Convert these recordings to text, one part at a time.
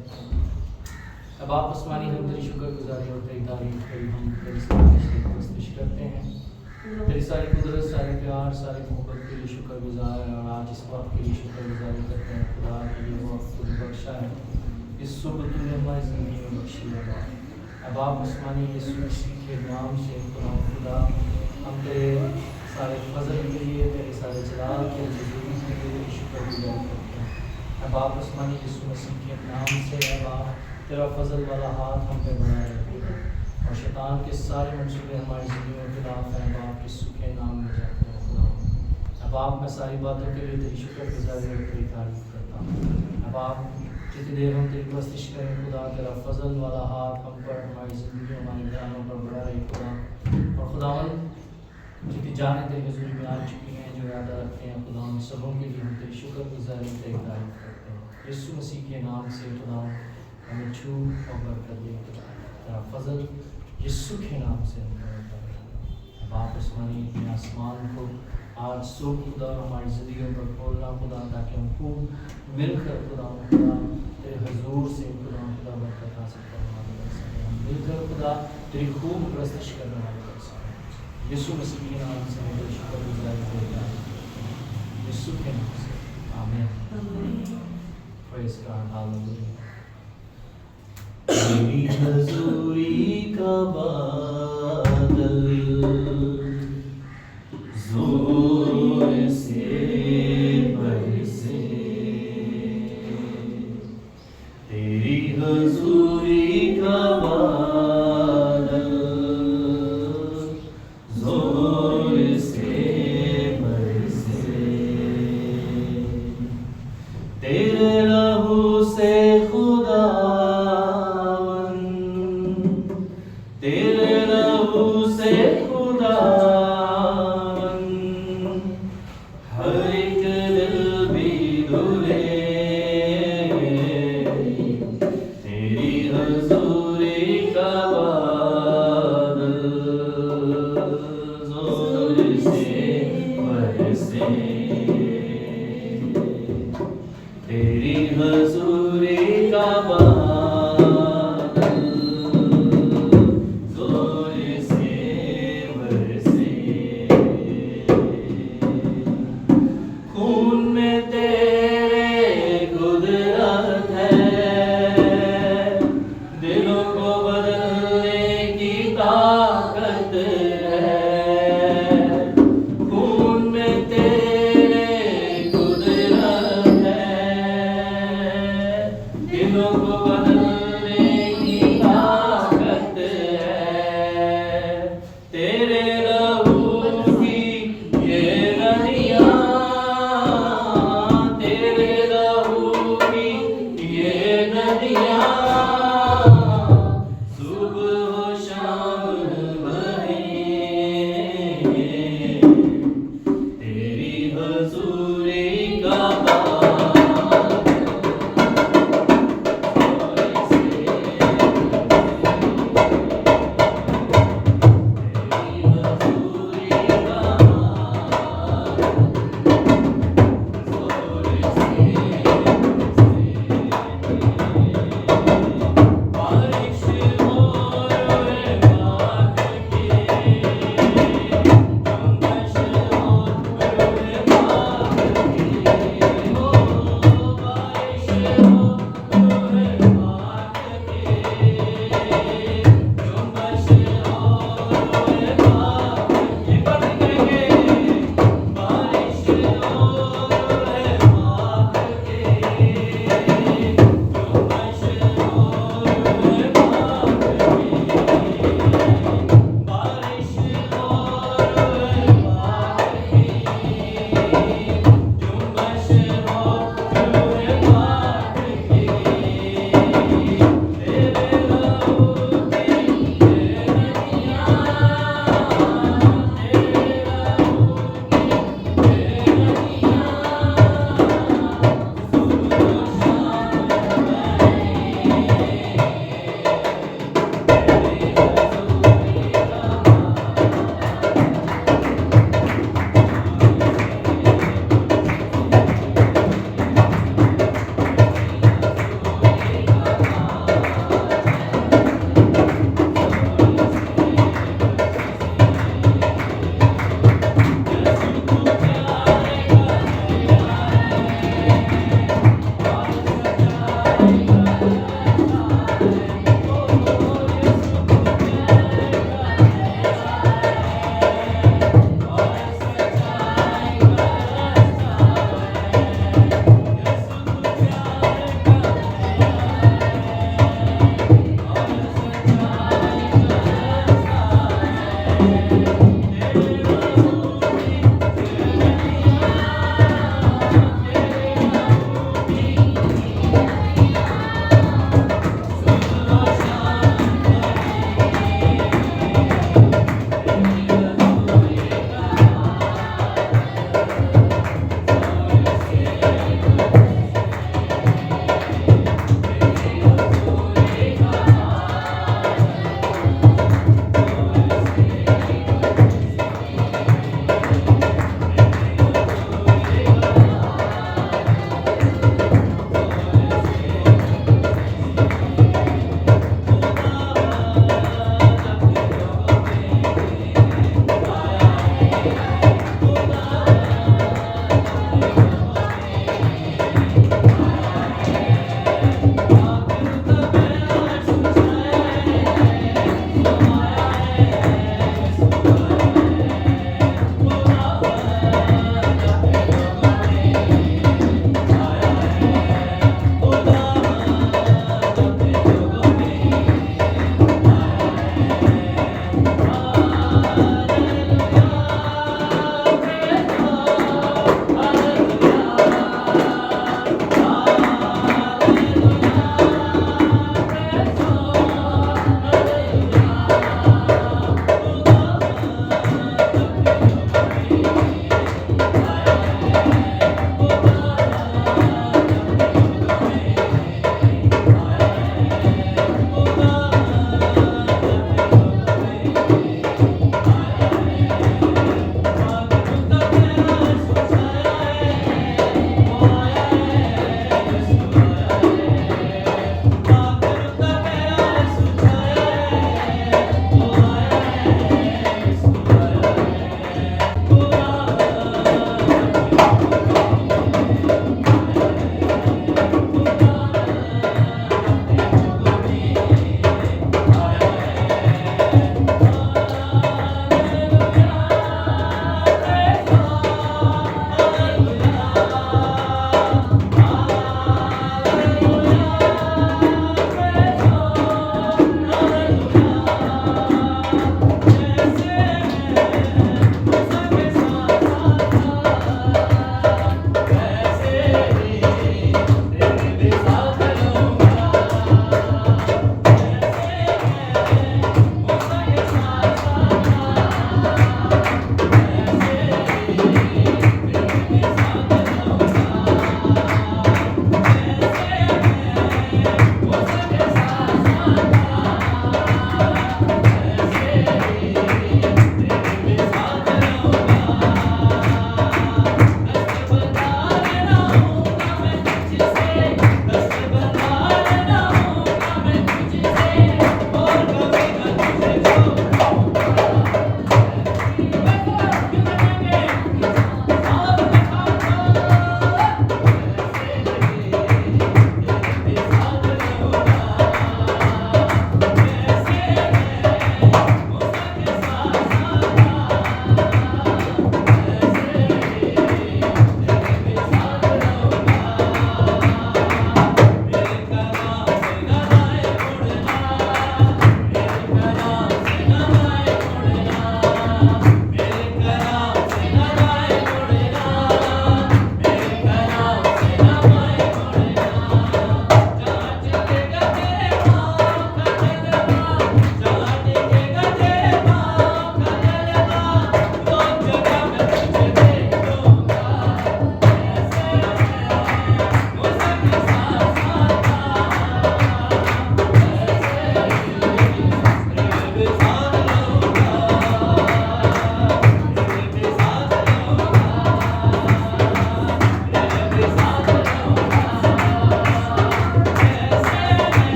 करते हैं। अब आप आसमानी हम तेरी शुक्रगुजारी और तेरी तारीफ करी, हम तेरी स्तुति करते हैं। तेरी सारी कुदरत, सारे प्यार, सारी मोहब्बत के लिए शुक्रगुजार हैं और आज इस वक्त के लिए शुक्रगुजारी करते हैं खुदा के लिए वक्त तूने बख्शा है, इस सुबह तूने हमारी ज़िंदगी में बख्शी है। अब आप आसमानी यीशु मसीह के नाम से खुदा हम तेरे सारे फजल के लिए, तेरे सारे जलाल के लिए तेरी शुक्रगुजारी करते हैं। अब आप आसमानी यीशु मसीह के नाम से अब आप तेरा फजल वाला हाथ हम पे बना रहे और शैतान के सारे मंसूबे हमारी ज़िंदगी में खिलाफ हैं। अब आप यीशु के नाम में जाते हैं खुदा। अब आप मैं सारी बातों के लिए तेरी शुक्रगुजारी और तेरी तारीफ करता हूँ। अब आप जितनी देर हम तेरी परस्तिश करें खुदा, तेरा फजल वाला हाथ हम पर, हमारी ज़िंदगी, हमारे जानों पर बढ़ा रहे खुदा। और खुदावन जितनी जाने तेरी हज़ूरी में आ चुकी हैं, जो इरादा रखते हैं खुदा, उन सबों के लिए हम तेरी शुक्रगुजारी तेरी तारीफ करते हैं। यीशु मसीह के नाम से खुदा हमें छू और बरकत दे खुदा। तेरा फजल यीशु के नाम से हम अब आप अपने आसमान को आज सुख खुदा हमारी ज़िंदगियों पर खोलना खुदा, ताकि हम खूब मिलकर खुदा तेरे हजूर से खुदा बरकत हासिल करने वाले कर सकें। हम मिलकर खुदा तेरी खूब प्रस्तुत करने वाले कर सकें। यीशु मसीह के नाम से हम तेरी शुक्रगुजारी करते हैं, यीशु के नाम से आमीन। Praise God, hallelujah. तेरी हजूरी का बादल जोर से बरसे, तेरी हजूरी का बादल जोर से बरसे, तेरे लहू से तेरे लहू से खुदावन हर एक दिल भी धुले, तेरी हजूरी का बादल जोर से बरसे, तेरी हजूरी का बादल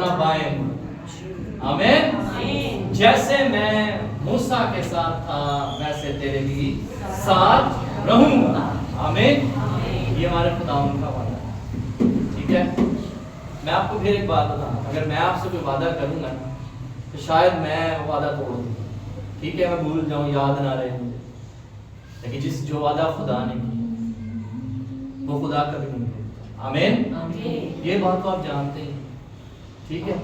अपना बाएं मुड़। आमीन। जैसे मैं मूसा के साथ था वैसे तेरे भी साथ रहूंगा। आमीन। ये हमारे खुदावंद का वादा है। ठीक है, मैं आपको फिर एक बात बताऊं, अगर मैं आपसे कोई वादा करूंगा तो शायद मैं वादा तोड़ दूं, ठीक है, मैं भूल जाऊं, याद ना रहे मुझे, लेकिन जो वादा खुदा ने किया वो खुदा कभी नहीं भूलता। आमीन। ये बात तो आप जानते हैं, ठीक है।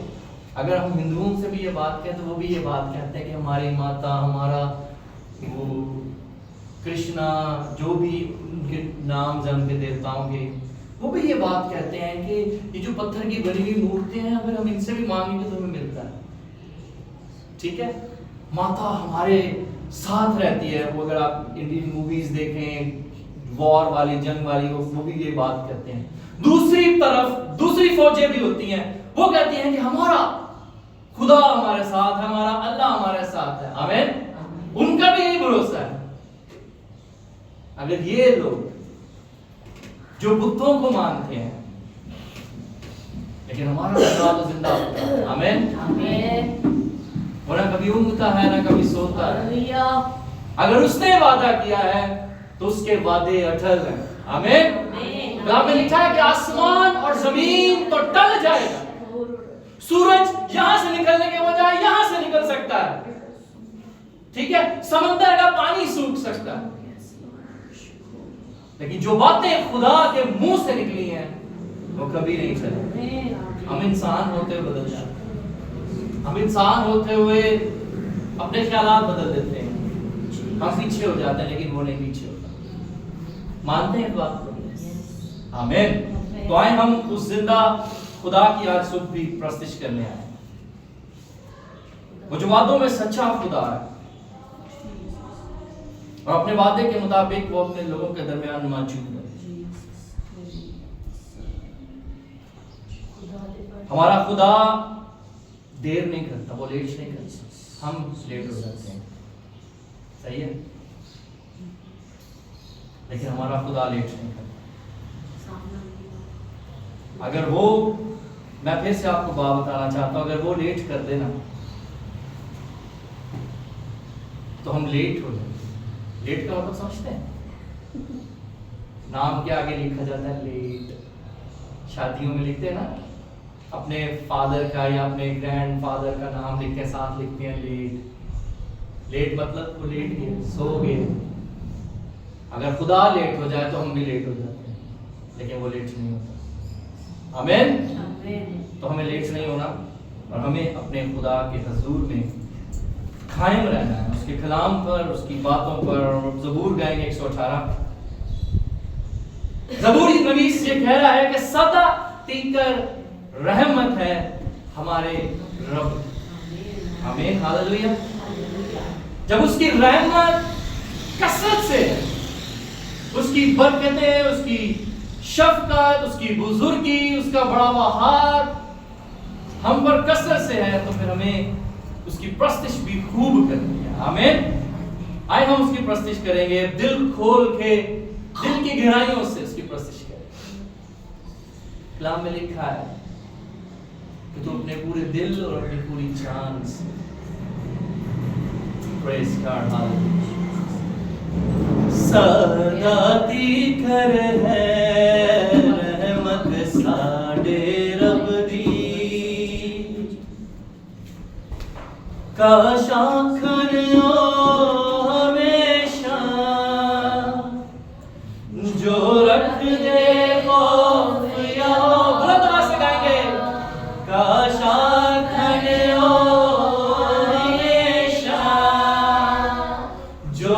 अगर हम हिंदुओं से भी ये बात कहें तो वो भी ये बात कहते हैं कि हमारी माता, हमारा वो कृष्णा, जो भी उनके नाम जन्म के देवताओं के, वो भी ये बात कहते हैं कि ये जो पत्थर की बनी हुई मूर्तियां हैं, अगर हम इनसे भी मांगेंगे तो हमें मिलता है। ठीक है, माता हमारे साथ रहती है। वो अगर आप इंडियन मूवीज देखें, वॉर वाली, जंग वाली, वो भी ये बात कहते हैं। दूसरी तरफ दूसरी फौजें भी होती हैं, वो कहती हैं कि हमारा खुदा हमारे साथ है, हमारा अल्लाह हमारे साथ है। आमीन। उनका भी यही भरोसा है। अगर ये लोग जो बुतों को मानते हैं, लेकिन हमारा खुदा तो जिंदा होता है। आमीन। वो ना कभी ऊँघता है ना कभी सोता है। अगर उसने वादा किया है तो उसके वादे अटल हैं। आमीन। कलाम में लिखा है कि आसमान और जमीन तो टल जाएगा, सूरज यहां से निकलने के बजाय यहां से निकल सकता है, ठीक है, समंदर का पानी सूख सकता है, लेकिन जो बातें खुदा के मुंह से निकली हैं वो कभी नहीं चलेंगी। हम इंसान होते हुए बदल जाते हैं, हम इंसान होते हुए अपने ख्यालात बदल देते हैं, हम पीछे हो जाते हैं, लेकिन वो नहीं पीछे होता। मानते हैं बात को? आमीन। तो आए हम उस जिंदा खुदा की आज सुबह भी प्रस्तुत करने आए, वो जो वादों में सच्चा खुदा है और अपने वादे के मुताबिक वो अपने लोगों के दरमियान मौजूद है। हमारा खुदा देर नहीं करता, वो लेट नहीं करता, हम लेट हो जाते हैं, सही है, लेकिन हमारा खुदा लेट नहीं करता। अगर वो, मैं फिर से आपको बात बताना चाहता हूं, अगर वो लेट कर देना तो हम लेट हो जाएंगे। लेट का मतलब समझते हैं? नाम के आगे लिखा जाता है लेट। शादियों में लिखते हैं ना, अपने फादर का या अपने ग्रैंड फादर का नाम लिख के साथ लिखते हैं लेट। लेट मतलब वो लेट गए, सो गए। अगर खुदा लेट हो जाए तो हम भी लेट हो जाते हैं, लेकिन वो लेट नहीं होता। आमीन। तो हमें लेट नहीं होना और हमें अपने खुदा के हुजूर में कायम रहना है, उसके कलाम पर, उसकी बातों पर। ज़बूर गाएंगे 118। ज़बूरी नबी ये कह रहा है कि सदा तीकर रहमत है हमारे रब। आमीन, हालेलुया। जब उसकी रहमत कसरत से, उसकी बरकतें, उसकी शफकत, उसकी बुजुर्गी, उसका बड़ा हुआ हाथ हम पर कसरत से है, तो फिर हमें उसकी प्रस्तिश भी खूब करनी है। आमीन। आए हम उसकी प्रस्तिश करेंगे, दिल खोल के, दिल की गहराइयों से उसकी प्रस्तिश करेंगे। कलाम में लिखा है कि तू अपने पूरे दिल और अपनी पूरी जान से, प्रेज़ गॉड, हालेलुया, सदा तीकर है रहमत साडे रब दी, काश आखन हमेशा जो रख दे खौफ या बुलंद आवाज से गाएंगे, काश आखन हमेशा जो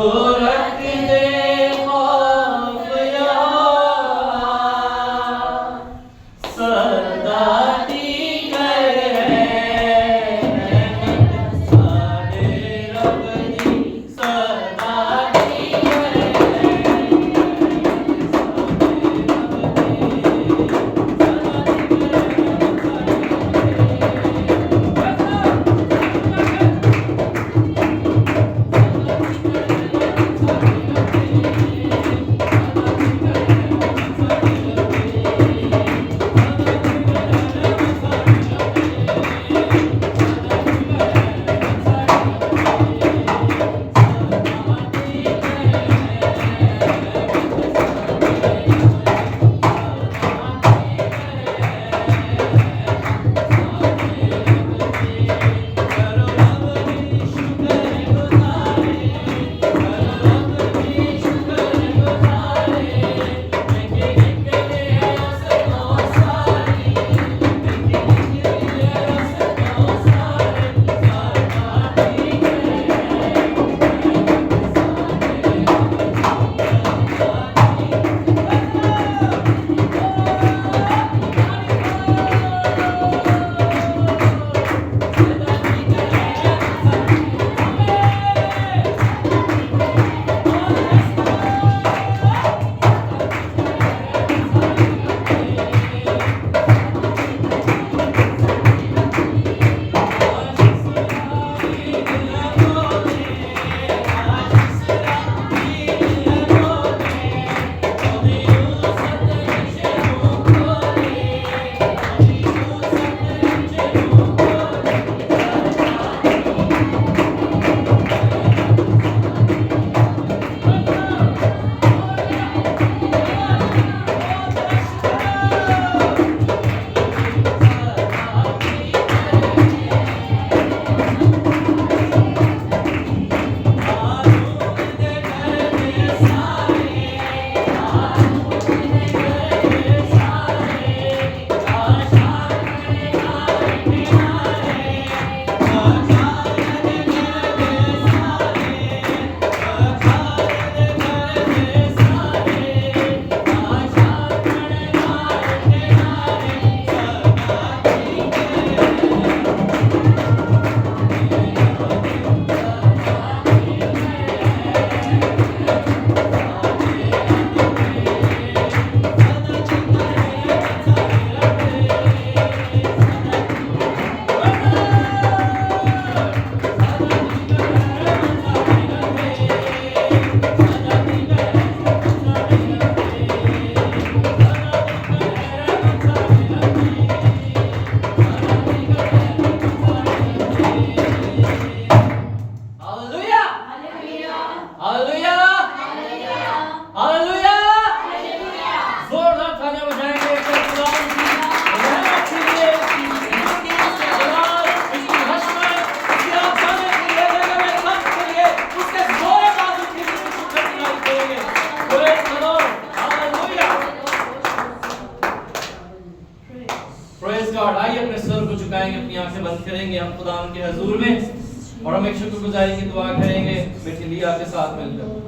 हम खुदा के हजूर में और हम एक शुक्रगुजारी की दुआ करेंगे बेटी लिया के साथ मिलकर।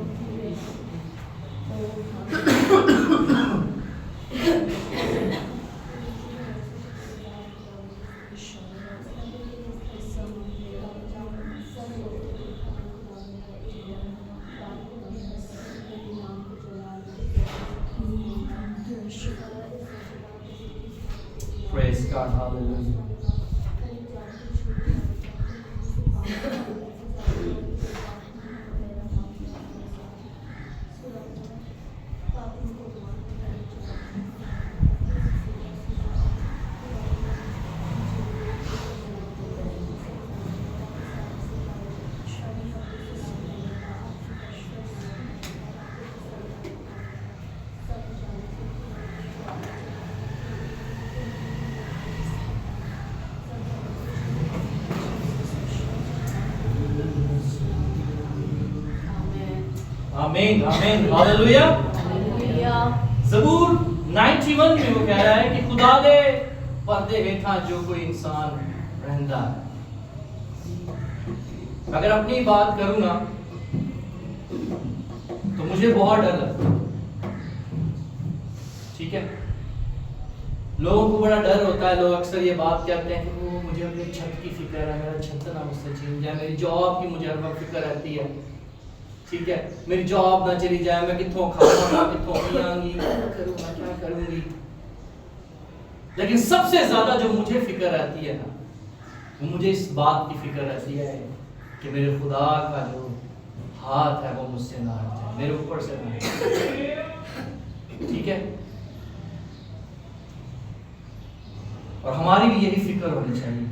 Praise God, hallelujah. आमीन आमीन हालेलुया। ज़बूर 91 में वो कह रहा है कि खुदा दे पर्दे हेठा जो कोई इंसान रहता है। अगर अपनी बात करूं ना तो मुझे बहुत डर लगता है, ठीक है। लोगों को बड़ा डर होता है, लोग अक्सर ये बात कहते हैं कि वो मुझे अपनी छत की फिक्र है, मेरा छत ना मुझसे छीन जाए, मेरी जॉब की मुझे हर वक्त फिक्र रहती है, ठीक है, मेरी जॉब ना चली जाए, मैं कितों खाऊंगा, कितों पियांगी, करूंगा क्या करूंगी। लेकिन सबसे ज्यादा जो मुझे फिक्र रहती है ना, वो मुझे इस बात की फिक्र रहती है कि मेरे खुदा का जो हाथ है वो मुझसे ना हट जाए, मेरे ऊपर से ना हट जाए, ठीक है। और हमारी भी यही फिक्र होनी चाहिए।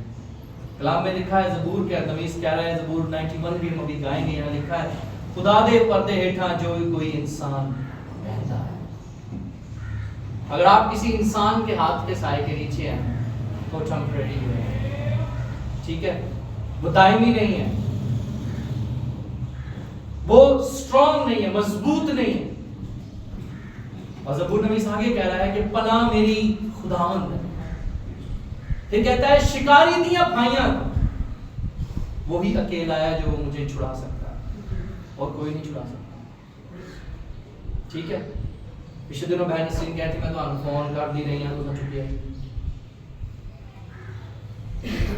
कलाम में लिखा है, ज़बूर के तमीज़ कह रहा है, ज़बूर 91 भी हम अभी गाएंगे, यहाँ लिखा है खुदा दे पर्दे हेठा जो कोई इंसान रहता है। अगर आप किसी इंसान के हाथ के साए के नीचे हैं तो टेम्परेरी है, ठीक है, वो दायमी नहीं है, वो स्ट्रॉन्ग नहीं है, मजबूत नहीं है। और ज़बूर नबी आगे कह रहा है कि पनाह मेरी खुदावंद है। फिर कहता है शिकारी दिया भाइयां, वो ही अकेला है जो मुझे छुड़ा सकता है और कोई नहीं छुड़ा सकता, ठीक है। पिछले दिनों बहन सिंह कहती मैं तो फोन कर दी रही हूं तो चुकी है।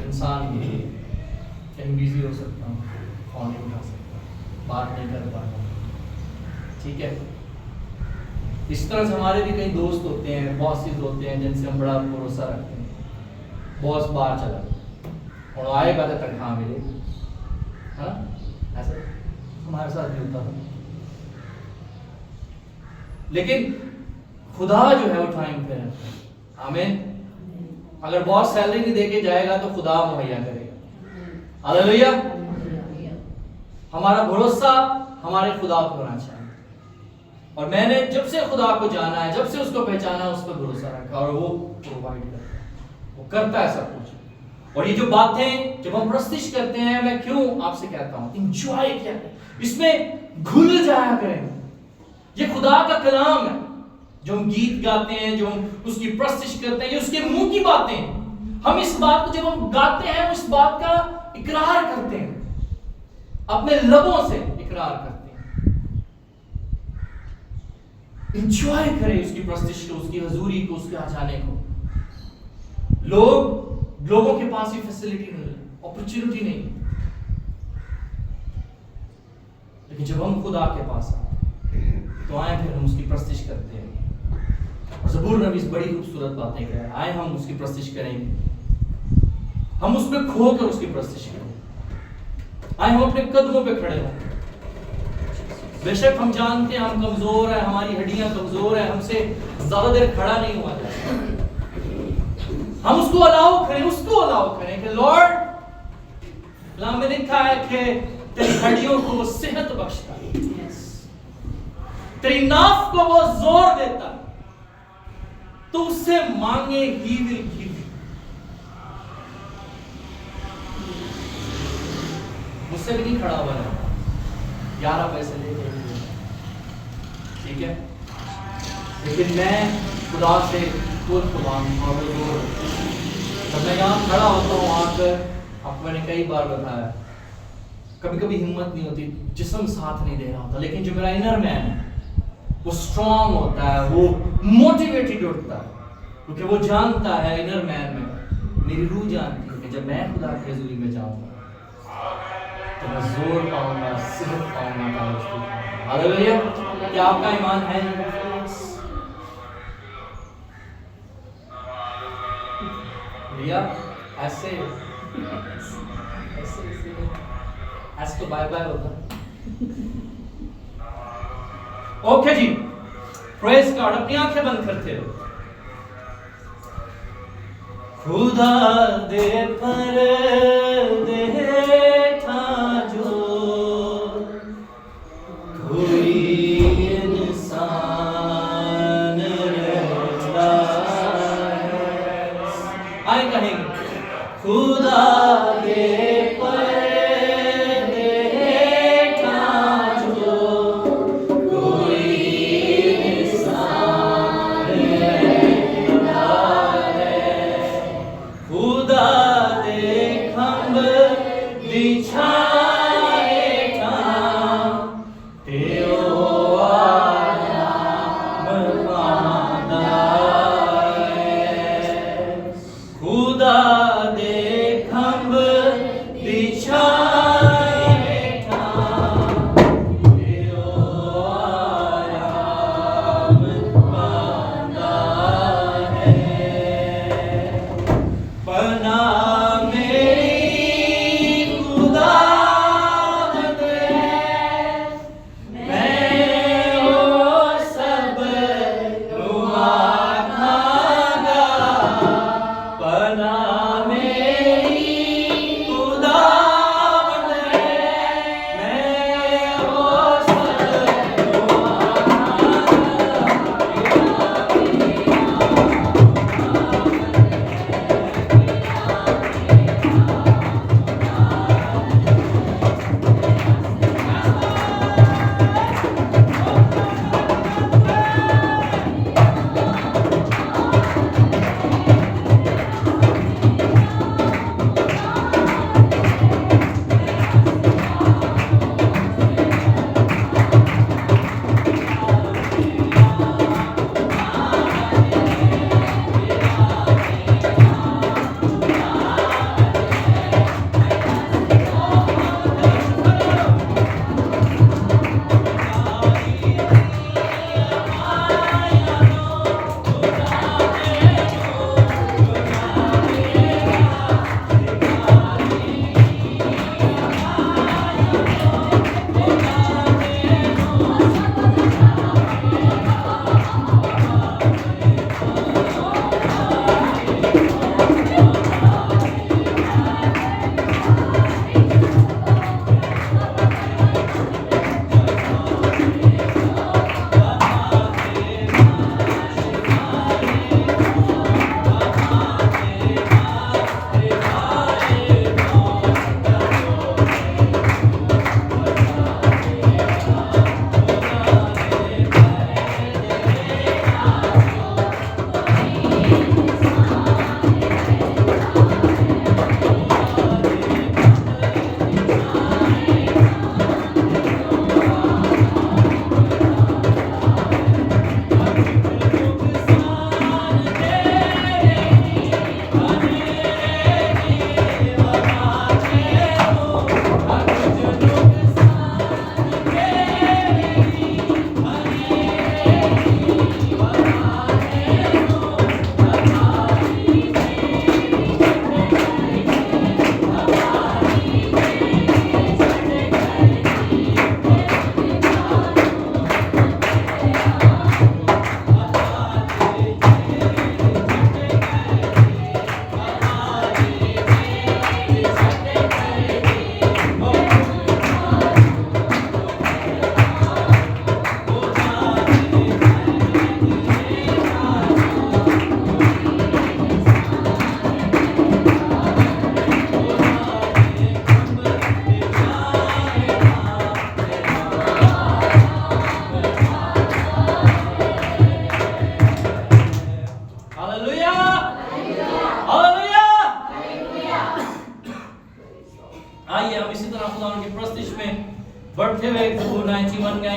इंसान कहीं बिजी हो सकता हूँ, फोन नहीं उठा सकता, बात नहीं कर पाता, ठीक है। इस तरह से हमारे भी कई दोस्त होते हैं, बॉसेस होते हैं जिनसे हम बड़ा भरोसा रखते हैं। बॉस बाहर चला और आएगा तो तनख्वाह मिलेगी, है ना, ऐसा हमारे साथ भी होता था। लेकिन खुदा जो है वो टाइम पे रहता है, आमीन। अगर बॉस सैलरी नहीं देके जाएगा तो खुदा मुहैया करेगा, हालेलुया। हमारा भरोसा हमारे खुदा पर होना चाहिए। और मैंने जब से खुदा को जाना है, जब से उसको पहचाना, उस पर भरोसा रखा और वो प्रोवाइड करता है, वो करता है सब कुछ। और ये जो बातें जब हम प्रस्तुत करते हैं, मैं क्यों आपसे कहता हूं एंजॉय किया करें, इसमें घुल जाया करें। ये खुदा का कलाम है, जो हम गीत गाते हैं, जो हम उसकी प्रस्तुत करते हैं, ये उसके मुंह की बातें हैं। हम इस बात को जब हम गाते हैं, उस बात का इकरार करते हैं, अपने लबों से इकरार करते हैं। एंजॉय करें उसकी प्रस्तुत को, उसकी हजूरी को, उसके आ जाने को। लोगों के पास ये फैसिलिटी नहीं है, अपॉर्चुनिटी नहीं, लेकिन जब हम खुदा के पास आते तो आए फिर हम उसकी प्रस्तुत करते हैं। और ज़बूर नबी बड़ी खूबसूरत बातें कह रहा है, आए हम उसकी प्रस्तुत करेंगे, हम उस पर खो कर उसकी प्रस्तुत करेंगे, आए हम अपने कदमों पे खड़े हों। बेशक हम जानते हैं हम कमजोर है, हमारी हड्डियां कमजोर है, हमसे ज्यादा देर खड़ा नहीं हुआ जाता। हम उसको अलाउ करें, उसको अलाउ करें कि लॉर्ड, कलाम में लिखा है कि तेरी हड्डियों को वो सेहत बख्शता है, तेरी नाफ को वो जोर देता है, तो उससे मांगे ही विल गिव। मुझसे भी नहीं खड़ा हुआ रहता, 11 पैसे लेके, ठीक है, लेकिन मैं खुदा से और जब मैं यहाँ खड़ा होता हूँ आकर आपको मैंने कई बार बताया, कभी कभी हिम्मत नहीं होती, जिस्म साथ नहीं दे रहा होता, लेकिन जो मेरा इनर मैन है वो स्ट्रांग होता है, वो मोटिवेटेड होता है, क्योंकि वो जानता है, इनर मैन में मेरी रूह जानती है कि जब मैं खुदा की हजूरी में जाऊंगा तो मैं जोर पाऊंगा, सेहत पाऊंगा, तंदुरुस्ती पाऊंगा। हालेलुया। क्या आपका ईमान है? भैया ऐसे ऐसे तो बाय बाय होता। ओके जी, प्रेज गॉड। अपनी आंखें बंद करते हो। खुदा दे पर दे था जो कोई इंसान रहता है। आए कहेंगे खुदा दे पर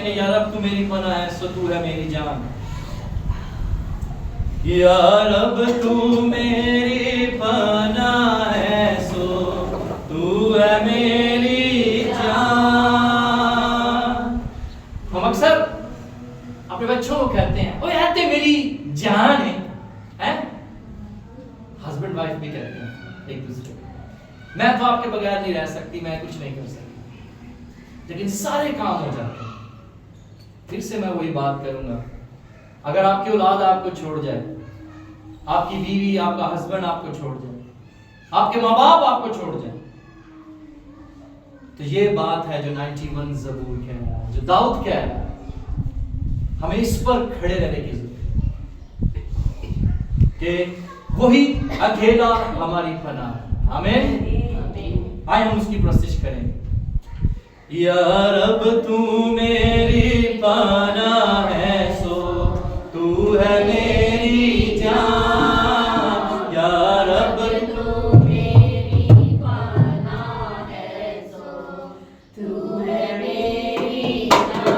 हैं, या रब तू मेरी पनाह है सो तू है मेरी जान। या रब तू मेरी पनाह है सो तू है मेरी जान। हम अक्सर अपने बच्चों को कहते हैं ओ यार ते मेरी जान है? हस्बैंड वाइफ भी कहते हैं एक दूसरे को, मैं तो आपके बगैर नहीं रह सकती, मैं कुछ नहीं कर सकती, लेकिन सारे काम हो जाते हैं। फिर से मैं वही बात करूंगा, अगर आपकी औलाद आपको छोड़ जाए, आपकी बीवी, आपका हस्बैंड आपको छोड़ जाए, आपके माँ बाप आपको छोड़ जाए, तो ये बात है जो 91 ज़बूर कह रहा है, जो दाऊद कह रहा है, हमें इस पर खड़े रहने की जरूरत है कि वही अकेला हमारी पनाह है। आमीन। आए हम उसकी प्रस्तिश करें। या रब तू मेरी पनाह है सो तू है मेरी जान। या रब तू मेरी पनाह है सो तू है मेरी जान।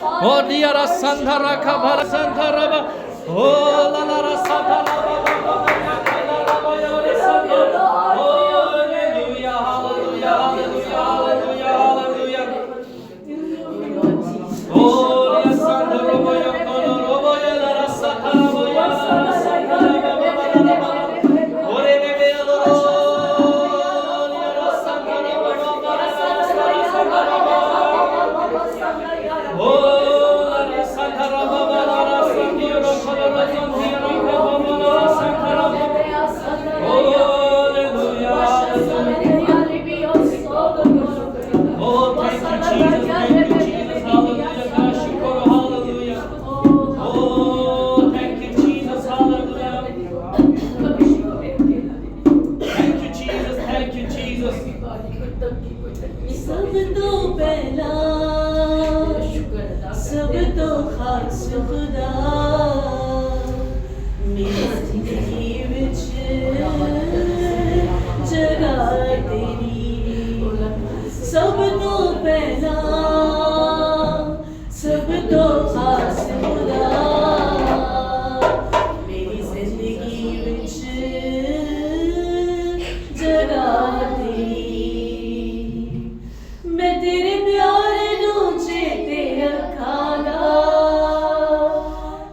ओ दिया रा संधरा खबर संधरा बा ओ ला ला रा संधरा बा बा बा बा रे संधरा ओ hallelujah hallelujah hallelujah hallelujah hallelujah ओ रे संधरा बा या कोलो रो बा या रा संधरा बा या संधरा बा बा बा ओ रे बे लो रो या रा संधरा बा बा रा संधरा बा ओ रे संधरा बा बा रा संधरा खलो रो संधरा बा बा रा संधरा ओ hallelujah oh thank you Jesus hallelujah shukr hallelujah oh thank you Jesus hallelujah thank you Jesus सब तो पहला सब तो खास खुदा मेरी जिंदगी विच जगह तेरी सब तो पहला सब तो खास खुदा मेरी जिंदगी विच जगह तेरी मैं तेरे प्यार नू चेते रखागा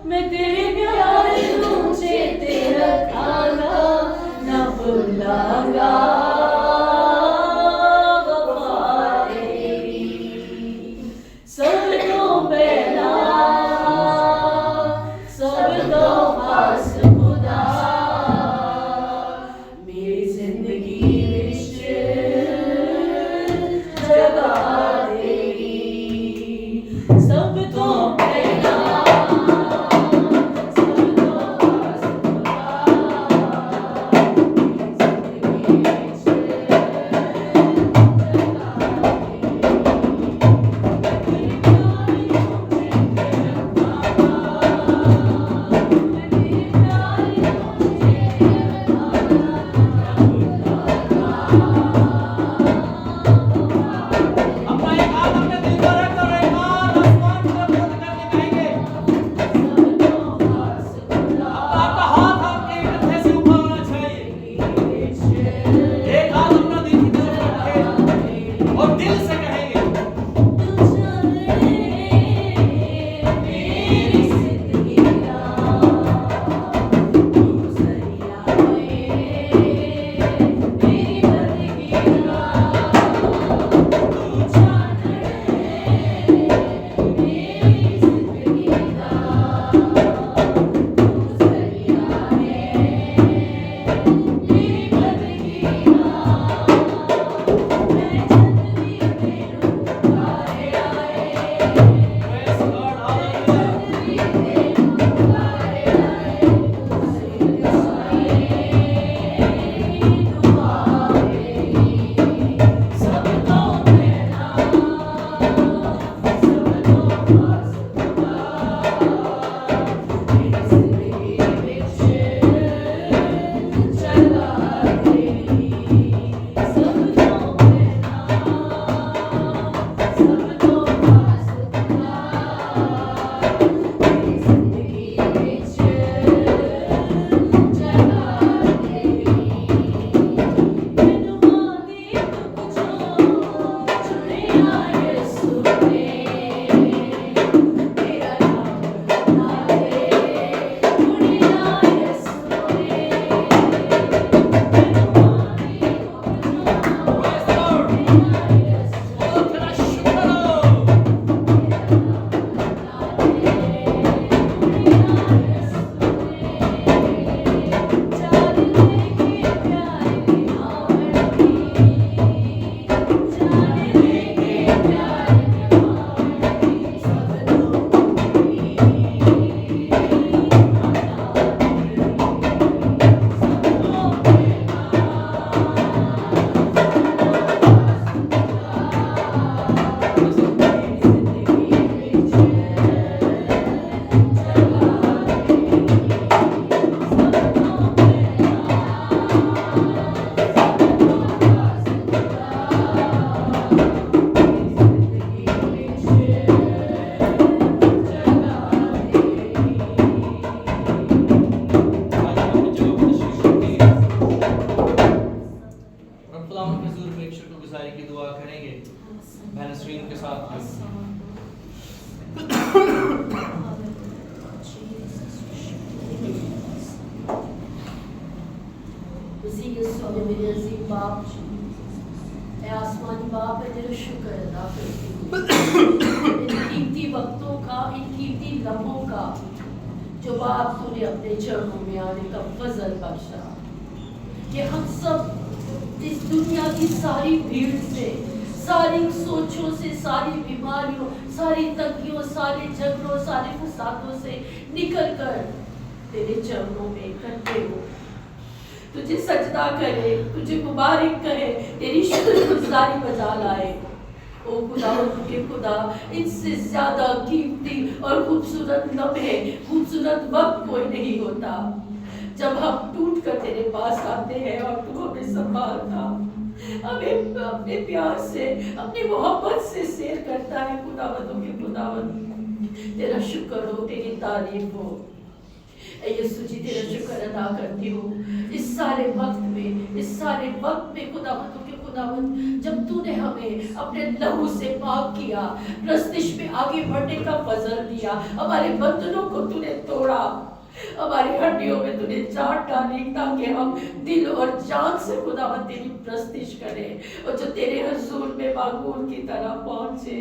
मैं तेरे प्यार नू चेते रखागा नसरीन के साथ में। उसी यीशु में मेरे अजीम बाप, मैं आसमानी बाप है तेरा शुक्र अदा करती हूँ इन कीमती वक्तों का, इन कीमती लम्हों का जो बाप तूने अपने चरणों में आने का फजल बख्शा, कि हम सब इस दुनिया की सारी भीड़ से, सारी सोचों से, सारी बीमारियों, सारी तंगियों, सारे झगड़ों, सारे फसादों से निकल कर तेरे चरणों में इकट्ठे हो, तुझे सजदा करे, तुझे मुबारक करे, तेरी शुक्रगुजारी बजा लाए। ओ खुदा, के खुदा, इससे ज्यादा कीमती और खूबसूरत लम्हे, खूबसूरत वक्त कोई नहीं होता जब हम टूट कर तेरे पास आते हैं और तू हमें संभालता, हमें अपने प्यार से, अपनी मोहब्बत से सैर करता है। खुदावंदों के खुदावंद, तेरा शुक्र हो, तेरी तारीफ हो। यीशु जी तेरा शुक्र अदा करती हूँ इस सारे वक्त में खुदावंदों के खुदावंद, जब तूने हमें अपने लहू से पाक किया, प्रस्तिश में आगे बढ़ने का फजल दिया, हमारे बंधनों को तूने तोड़ा, हमारी हड्डियों में तूने जान डाली, ताकि हम दिल और जान से खुदावंद तेरी प्रस्तिश करें और जो तेरे हुजूर में माकूल की तरह पहुंचे।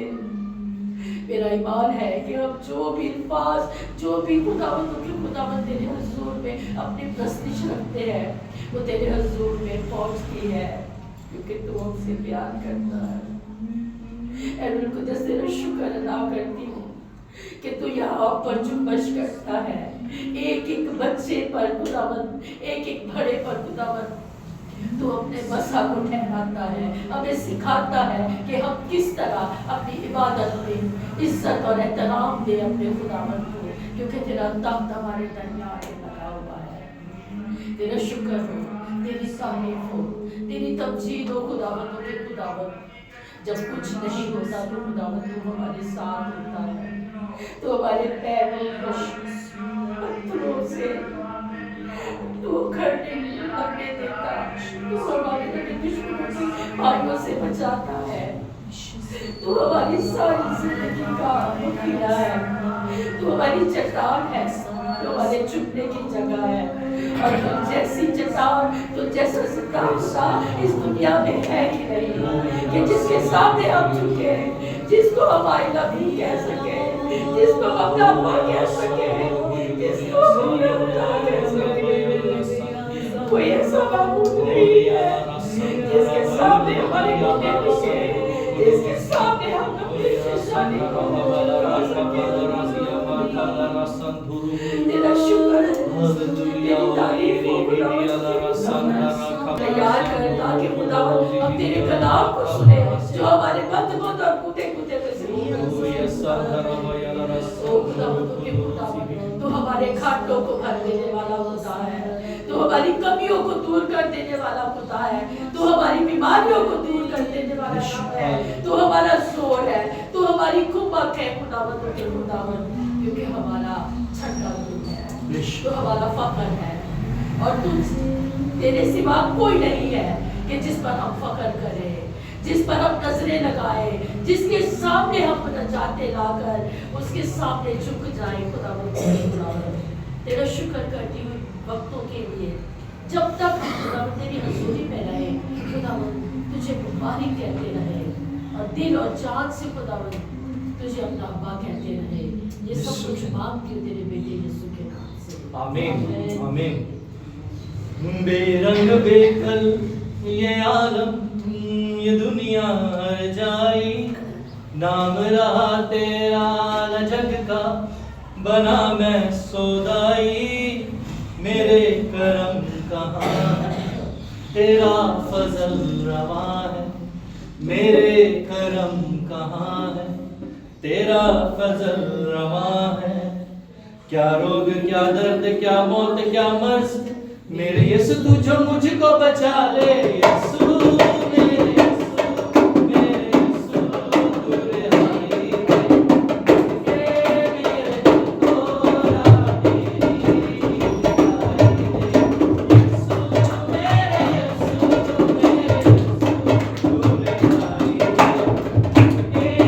मेरा ईमान है कि हम जो भी अल्फाज, जो भी खुदावंद तेरे हुजूर में अपनी प्रस्तिश रखते हैं, वो तेरे हुजूर में पहुंचती है, क्योंकि तू हमसे प्यार करता है। ऐ रूह कुद्दूस, तेरा शुक्र अदा करती हूँ कि तू यहाँ पर जुम्बश करता है, एक एक बच्चे पर खुदावंद, एक एक बड़े पर खुदावंद, तू अपने बसा को ठहराता है, हमें सिखाता है कि हम किस तरह अपनी इबादत में इज्जत और एहतराम दे अपने खुदावंद को, क्योंकि तेरा तख्त हमारे दरमियान में लगा हुआ है। तेरा शुक्र हो, तेरी तारीफ हो, तेरी तमजीद हो खुदावंदों के खुदावंद। जब कुछ नहीं होता तो खुदावंद तू हमारे साथ होता है, तो हमारे पैरों को पत्थरों से तू खड़े लगने देता, तू हमारे दुश्मनों की भाइयों से बचाता है, तू हमारी सारी जिंदगी का मुखिया है, तू हमारी चट्टान है, तो हमारे चुपने की जगह है। और तो जैसी चट्टान, तो जैसा सितारा इस दुनिया में है ही नहीं कि जिसके सामने हम झुके, जिसको हम आई लव यू कह सके, जिसको हम अम्मा कह सके, जिसको हम बेटा कह सके। कोई ऐसा मामूल नहीं है जिसके सामने हमारे घुटने झुके, जिसके सामने हम अपनी परेशानी को बता सके। तेरा शुक्र, तेरी तारीफ हो तैयार कर, ताकि खुदावंद हम तेरे कलाम को सुने, जो हमारे बंद बंद और कूदे कूदे में से तो हमारे खाटों को भर देने वाला होता है, तो हमारी कमियों को दूर कर देने वाला होता है, तो हमारी बीमारियों को दूर कर देने वाला है, तो हमारा जोर है, तो हमारी कुमक है खुदावंद के खुदावंद, क्योंकि हमारा छठा रूप है, तो हमारा फख्र है, और तुझ तेरे सिवा कोई नहीं है कि जिस पर हम फख्र करें, जिस पर हम नजरें लगाए, जिसके सामने हम नजाते लाकर उसके सामने झुक जाए। खुदावंद तेरा शुक्र करती हूँ वक्तों के लिए, जब तक खुदावंद तेरी हजूरी में रहे, खुदावंद तुझे मुबारक कहते रहे, और दिल और जान से खुदावंद तुझे अपना अब्बा कहते रहे। ये सब कुछ मांगती हूँ तेरे बेटे यीशु के नाम से, आमीन आमीन। बेरंग बेकल ये आलम, ये दुनिया हर जाई, नाम रहा तेरा न जग का, बना मैं सौदाई। मेरे करम कहाँ है, तेरा फजल रवा है, मेरे करम कहाँ है, तेरा फजल रवा है। क्या रोग, क्या दर्द, क्या मौत, क्या मर्ज, मेरे यीशु तू जो मुझको बचा ले। यीशु मेरे यीशु, मेरे यीशु तू रिहाई दे, मेरे दिल को राही दिखाई दे। यीशु मेरे यीशु, मेरे यीशु तू रिहाई दे।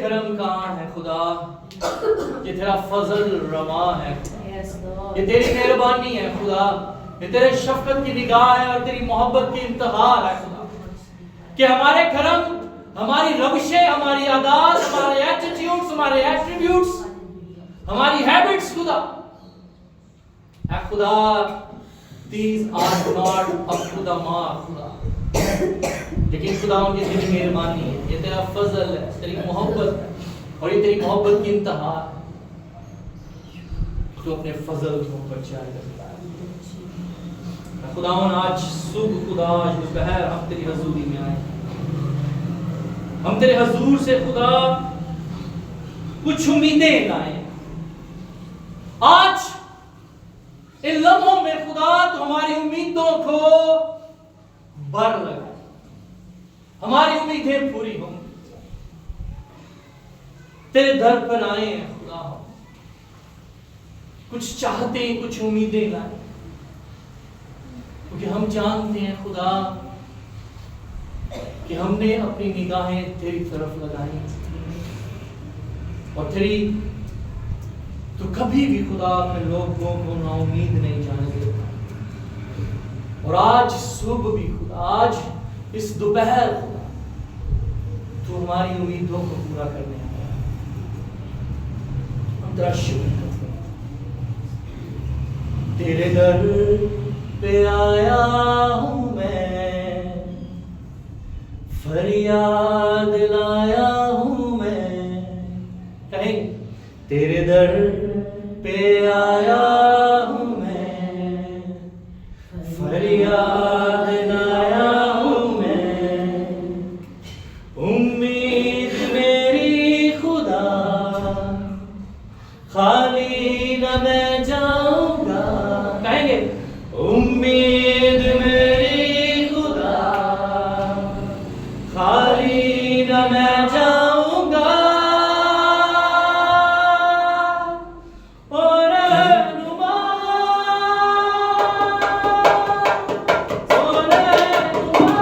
करम कहाँ है खुदा, ये तेरा फजल रवा है, Yes, Lord. ये तेरी मेहरबानी है खुदा, ये तेरे शफकत की निगाह है और तेरी मोहब्बत की इंतहा है खुदा, कि हमारे कर्म, हमारी रविशें, हमारी आदत, हमारे एटीट्यूड्स, हमारे एट्रीब्यूट्स, हमारी हैबिट्स खुदा, ऐ खुदा, these are not up to the mark खुदा, लेकिन खुदा उनकी तेरी मेहरबानी है, ये तेरा फजल है, तेरी मोहब्बत है और ये तेरी मोहब्बत की इंतहा है, तो अपने फजल को बचा करता है खुदावन। आज सुबह खुदा, आज दोपहर हम तेरी हजूरी में आए, हम तेरे हजूर से खुदा कुछ उम्मीदें लाए। आज इन लम्हों में खुदा तो हमारी उम्मीदों को बर लगा, हमारी उम्मीदें पूरी हों, तेरे दर पर आए हैं खुदा, कुछ चाहते हैं, कुछ उम्मीदें लाए, क्योंकि हम जानते हैं खुदा कि हमने अपनी निगाहें तेरी तरफ लगाई और तेरी तो कभी भी खुदा अपने लोगों को नाउमीद नहीं जाने देता। और आज सुबह भी खुदा, आज इस दोपहर खुदा तू हमारी उम्मीदों को पूरा करने आया, हम तेरा शुक्र करते हैं। तेरे दर पे आया हूं मैं, फरियाद लाया हूं मैं, कहेंगे तेरे दर पे आया हूं मैं, फरियाद लाया हूं मैं, उम्मीद मेरी खुदा खाली न मैं जाऊंगा, कहेंगे उम्मीद मेरी खुदा खाली न मैं जाऊंगा, और रहनुमा, और रहनुमा, सुन ले दुआ, और रहनुमा,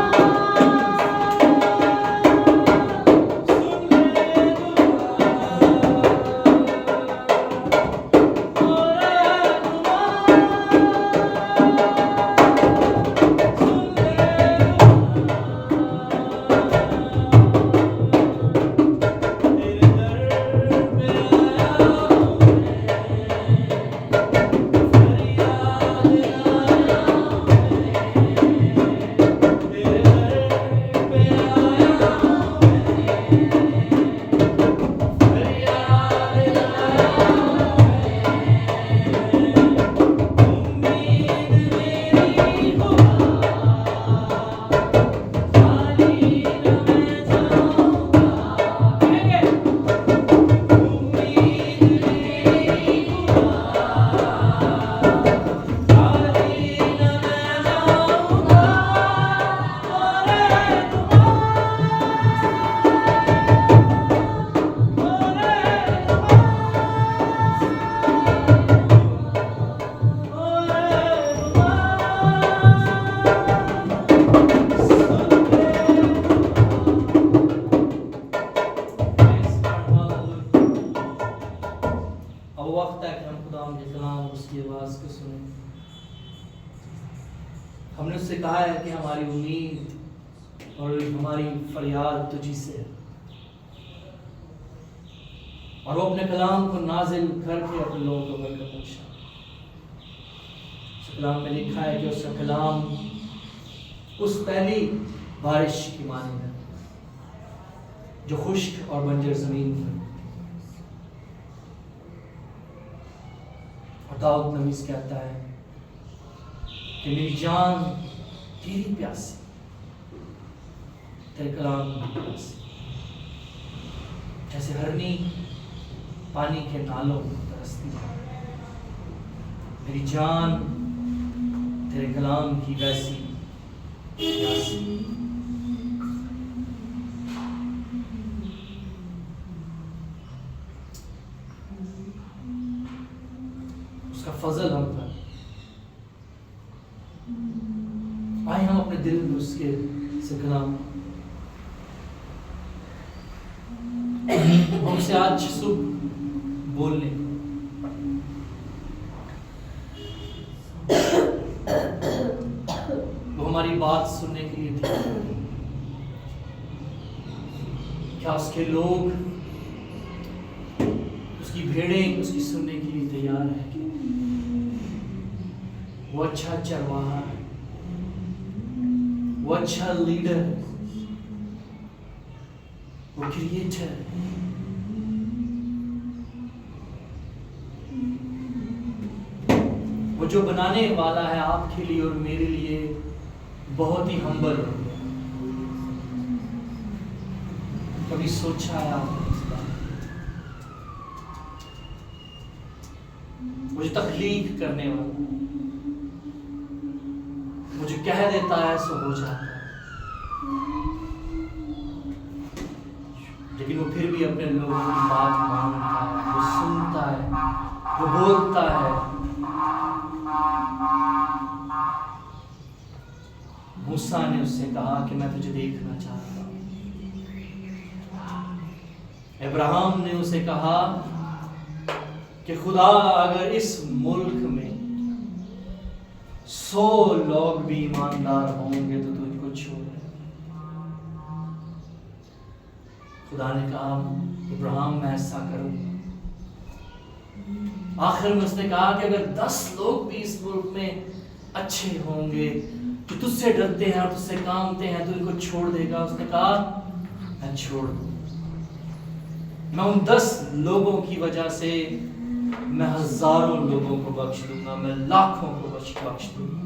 हमने उससे कहा है कि हमारी उम्मीद और हमारी फरियाद तुझी से है, और वो अपने कलाम को नाजिल करके अपने लोगों को बरकत बख्शा। उस कलाम में लिखा है कि उसका कलाम उस पहली बारिश की मानी है जो खुश्क और बंजर जमीन पर। और दाऊद नबी कहता है कि मेरी जान तेरी प्यासी, तेरे कलाम की प्यासी, जैसे हरनी पानी के नालों में तरसती है, मेरी जान तेरे कलाम की वैसी प्यासी। उसका फजल हम पर, आए हम अपने दिल में उसके से कलाम हमसे आज सुबह बोलने वो हमारी बात सुनने के लिए थे। क्या उसके लोग, उसकी भेड़ें उसकी सुनने के लिए तैयार है? वो अच्छा चरवाहा है, वो अच्छा लीडर है, वो क्रिएटर है। वो जो बनाने वाला है आपके लिए और मेरे लिए बहुत ही हम्बल है। कभी सोचा है आपने इस बात? मुझे तकलीफ करने वाला, मुझे कह देता है सो हो जाता है, लेकिन वो फिर भी अपने लोगों की बात मानता है, वो सुनता है, वो बोलता है। मूसा ने उससे कहा कि मैं तुझे देखना चाहता हूं। अब्राहम ने उसे कहा कि खुदा अगर इस मुल्क में 100 लोग भी ईमानदार होंगे तो तुझको छोड़। खुदा ने कहा अब्राहम मैं ऐसा करूंगा। आखिर में उसने कहा कि अगर 10 लोग भी इस मुल्क में अच्छे होंगे जो तुझसे डरते हैं और तुझसे कामते हैं तो इनको छोड़ देगा। उसने कहा मैं छोड़ दूं। मैं उन 10 लोगों की वजह से मैं हजारों लोगों को बख्श दूंगा, मैं लाखों को बख्श दूंगा।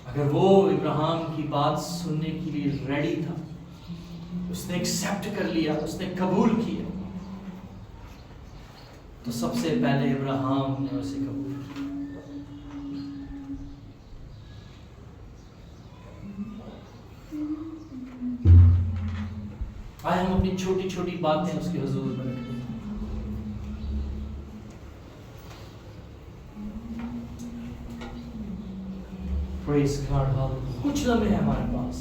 अगर वो इब्राहिम की बात सुनने के लिए रेडी था, उसने एक्सेप्ट कर लिया, उसने कबूल किया, तो सबसे पहले इब्राहिम ने उसे कबूल किया। आए हम अपनी छोटी छोटी बातें उसके हुजूर में रखें। Praise God, hallelujah। कुछ लम्हे हैं हमारे पास।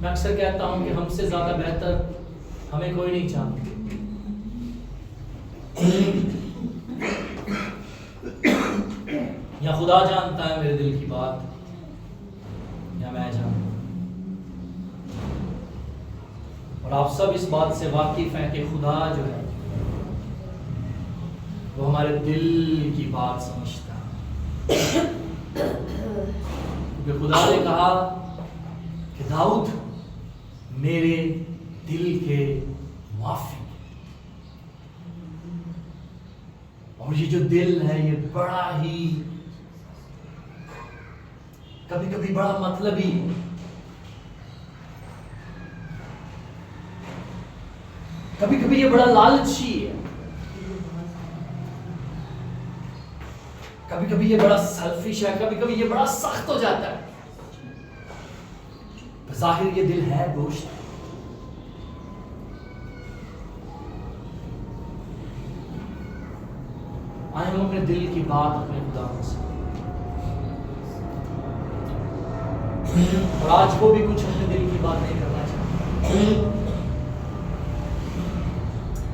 मैं अक्सर कहता हूं कि हमसे ज्यादा बेहतर हमें कोई नहीं जानता। या खुदा जानता है मेरे दिल की बात, या मैं जानता। और आप सब इस बात से वाकिफ हैं कि खुदा जो है वो हमारे दिल की बात समझता है। क्योंकि खुदा ने कहा कि दाऊद मेरे दिल के मुआफिक, और ये जो दिल है ये बड़ा ही कभी कभी बड़ा मतलबी, कभी कभी ये बड़ा लालची है, कभी कभी ये बड़ा सेल्फिश है, कभी कभी ये बड़ा सख्त हो जाता है। जाहिर ये दिल है गोश्त। आए हम अपने दिल की बात अपने खुदा से, और आज वो भी कुछ अपने दिल की बात नहीं करना चाहता।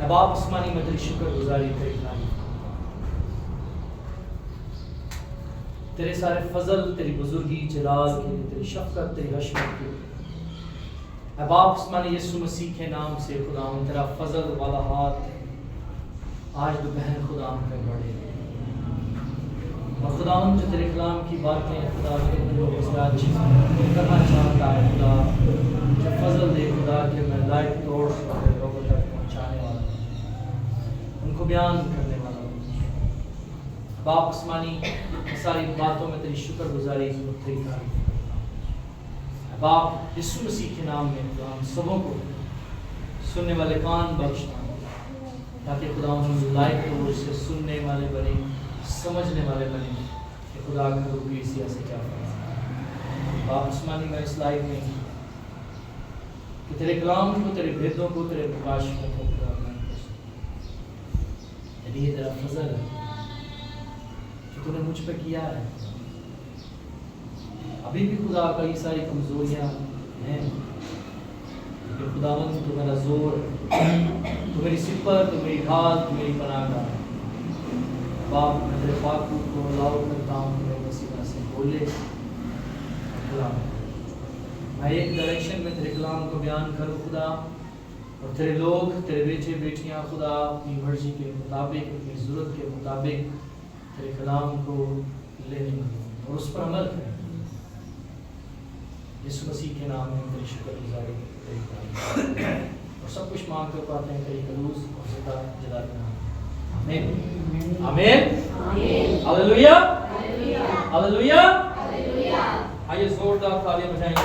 अब आप आसमानी में तेरी शुक्रगुजारी करें, तेरे सारे फजल, तेरी बुजुर्गी, जलाल के लिए, तेरी शफकत, तेरी हशमत के लिए। अब आप आसमानी यीशु मसीह के नाम से खुदा तेरा फजल वाला हाथ आज दोपहर खुदा पे बढ़े। और खुदा जो तेरे कलाम की बातें खुदा करना चाहता है, खुदा जो फजल दे खुदा के मैं लाइफ तोड़ लोगों तक पहुँचाने वाला, उनको बयान करने वाला। बाप आसमानी सारी बातों में तेरी शुक्रगुजारी तेरी तारीफ। बाप यीशु मसीह के नाम में खुदा हम सबों को सुनने वाले कान बख्शता, ताकि खुदा हम लाइफ तोड़ से सुनने वाले बने, समझने वाले बने कि खुदा का कलीसिया से क्या फर्क। बाप आसमानी में इस लाइफ में कि तेरे कलाम को, तेरे भेदों को, तेरे प्रकाश को खुदा यदि ये तेरा फजल है जो तूने मुझ पर किया है, अभी भी खुदा कई सारी कमजोरियां हैं, लेकिन खुदावंद तो मेरा जोर, तो मेरी सिपर, तो मेरी ढाल, तो मेरी पनाहगाह है। बाप, मैं तेरे पाक रूप को अलाउ करता हूँ कि मेरे वसीला से बोले कलाम, मैं एक डायरेक्शन में तेरे कलाम को बयान करूँ खुदा, और तेरे लोग, तेरे बेटे बेटियां खुदा अपनी मर्जी के मुताबिक, अपनी ज़रूरत के मुताबिक तेरे कलाम को लेने और उस पर अमल करें। यीशु मसीह के नाम में तेरी शुक्रगुजारी और सब कुछ मांग कर पाते हैं तेरी कलूस और ज़िंदा जलाल के नाम। आमीन आमीन हालेलुया हालेलुया हालेलुया। आइए जोरदार तालियां बजाएंगे।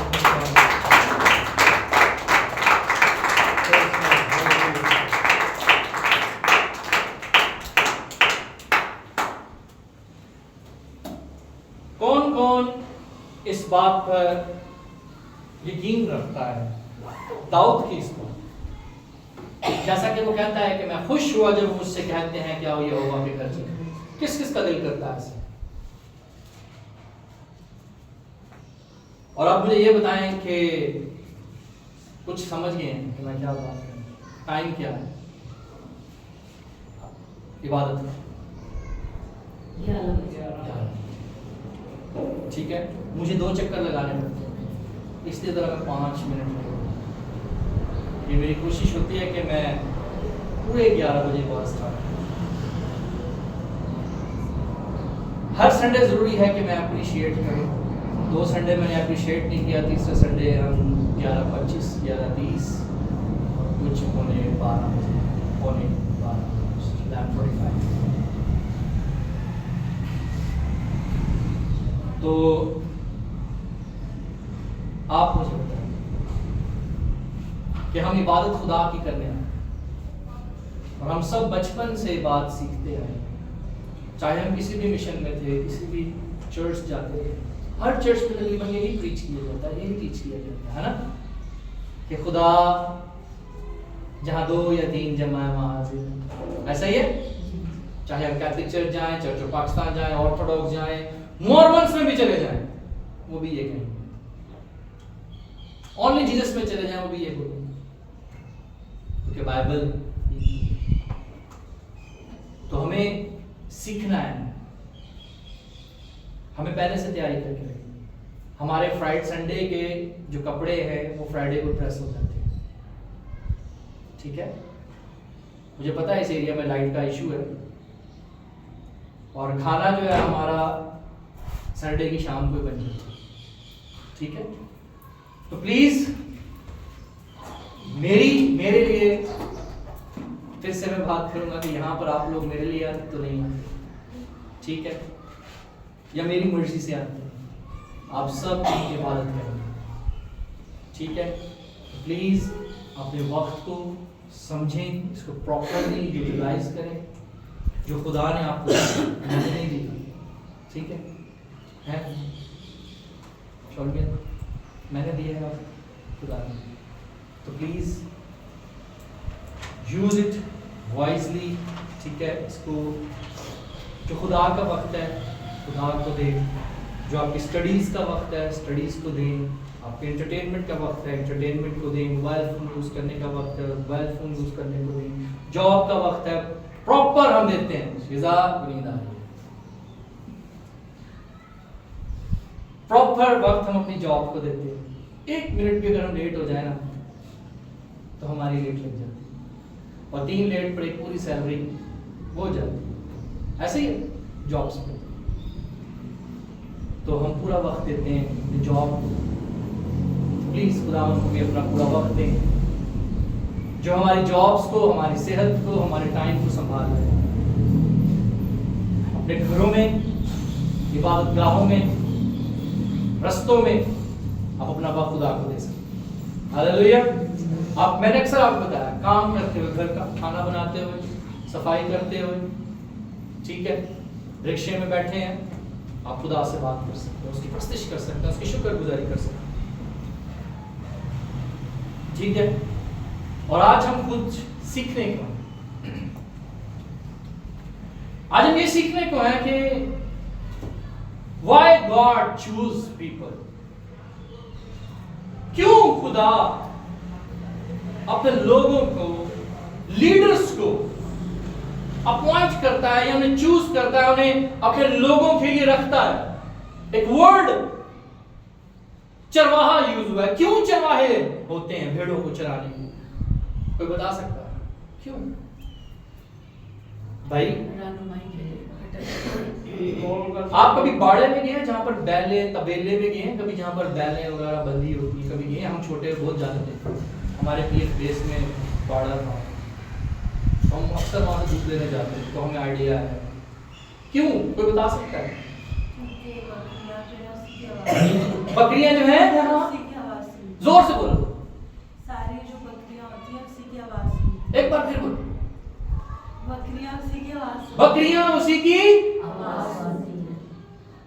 कौन कौन इस बात पर यकीन रखता है दाऊद की इस बात, जैसा कि वो कहता है कि मैं खुश हुआ जब मुझसे कहते हैं कि आओ यहोवा के घर चलें। किस किस का दिल करता है ऐसे? और आप मुझे ये बताएं कि कुछ समझ गए हैं कि मैं क्या बात कर रहा हूं? टाइम क्या है इबादत का? ठीक है, मुझे 2 चक्कर लगाने पड़ते हैं, इसलिए ज़रा मैं 5 मिनट में, ये मेरी कोशिश होती है कि मैं पूरे 11 बजे बाद स्टार्ट करूं। हर संडे ज़रूरी है कि मैं अप्रिशिएट करूं। 2 संडे मैंने अप्रिशिएट नहीं किया, तीसरे संडे हम 11:25, 11:30 और कुछ पौने 12 बजे, पौने 12:45। तो आप मुझे बताएं कि हम इबादत खुदा की करने आए, और हम सब बचपन से बात सीखते आए, चाहे हम किसी भी मिशन में थे, किसी भी चर्च जाते थे, हर चर्च में तकरीबन यही प्रीच किया जाता है, यही टीच किया जाता है ना, कि खुदा जहाँ 2 या 3 जमा है वहाँ हाजिर। ऐसा ही है, चाहे हम कैथलिक चर्च जाएं, चर्च ऑफ पाकिस्तान जाएं, ऑर्थोडॉक्स जाएं, मॉर्मन्स में भी चले जाएं, वो भी ये कहेंगे, ओनली जीसस में चले जाएं, वो भी ये बोलेंगे, क्योंकि बाइबल। तो हमें सीखना है, हमें पहले से तैयारी करके रखनी। हमारे फ्राइडे संडे के जो कपड़े हैं वो फ्राइडे को प्रेस हो जाते हैं, ठीक है। मुझे पता है इस एरिया में लाइट का इशू है, और खाना जो है हमारा संडे की शाम को बन जाता है, ठीक है। तो प्लीज मेरे लिए फिर से मैं बात करूंगा कि यहाँ पर आप लोग मेरे लिए आते तो नहीं आते, ठीक है, या मेरी मर्जी से आते हैं, आप सब की इबादत करेंगे, ठीक है। प्लीज अपने वक्त को समझें, इसको प्रॉपरली यूटिलाइज करें, जो खुदा ने आपको नहीं दी, ठीक है। छोड़ गया, मैंने दिया है खुदा ने, तो प्लीज यूज इट वाइजली, ठीक है। इसको जो खुदा का वक्त है खुदा को दें, जो आपकी स्टडीज का वक्त है स्टडीज को दें, आपके एंटरटेनमेंट का वक्त है एंटरटेनमेंट को दें, मोबाइल फोन यूज करने का वक्त है मोबाइल फोन यूज करने को दें, जॉब का वक्त है प्रॉपर हम देते हैं, गिज़ा नींद आ रही है, प्रॉपर वक्त हम अपनी जॉब को देते हैं। 1 मिनट भी अगर हम लेट हो जाए ना तो हमारी लेट लग जाती है, और 3 लेट पर एक पूरी सैलरी हो जाती है, ऐसे ही जॉब्स पे। तो हम पूरा वक्त देते हैं जॉब को, प्लीज खुदावंद को भी अपना पूरा वक्त दें, जो हमारी जॉब्स को, हमारी सेहत को, हमारे टाइम को संभाल रहे हैं। अपने घरों में, इबादत गाहों में, रस्तों में आप अपना वक्त खुदा को दे सकते। हालेलुया। आप, मैंने अक्सर आपको बताया, काम करते हुए, घर का खाना बनाते हुए, सफाई करते हुए, ठीक है, रिक्शे में बैठे हैं, आप खुदा से बात कर सकते हैं, उसकी प्रस्तिश कर सकते हैं, उसकी शुक्रगुजारी कर सकते हैं, ठीक है। और आज हम कुछ सीखने को, आज हम ये सीखने को है कि why God choose people। खुदा अपने लोगों को, लीडर्स को अपॉइंट करता है या उन्हें चूज करता है, उन्हें अपने लोगों के लिए रखता है। एक वर्ड चरवाहा यूज हुआ है। क्यों चरवाहे होते हैं भेड़ों को चराने के लिए? कोई बता सकता है क्यों? भाई आप कभी बाड़े में गए हैं जहां पर बैले तबेले में गए हैं? कभी जहां पर बैलें वगैरह बंधी होती है कभी गए? हम छोटे बहुत जाते थे, हमारे पीएफ बेस में बाड़ा था, तो हम अक्सर वहां से दूध लेने जाते थे, तो हमें आइडिया है। क्यों? कोई बता सकता है? बकरियां जो है जोर से बोलो। सारी जो बकरियां होती हैं उसी की आवाज सुनती एक बार फिर बोलो। बकरियां उसी की आवाज सुनती बकरियां उसी की आवाज आती है।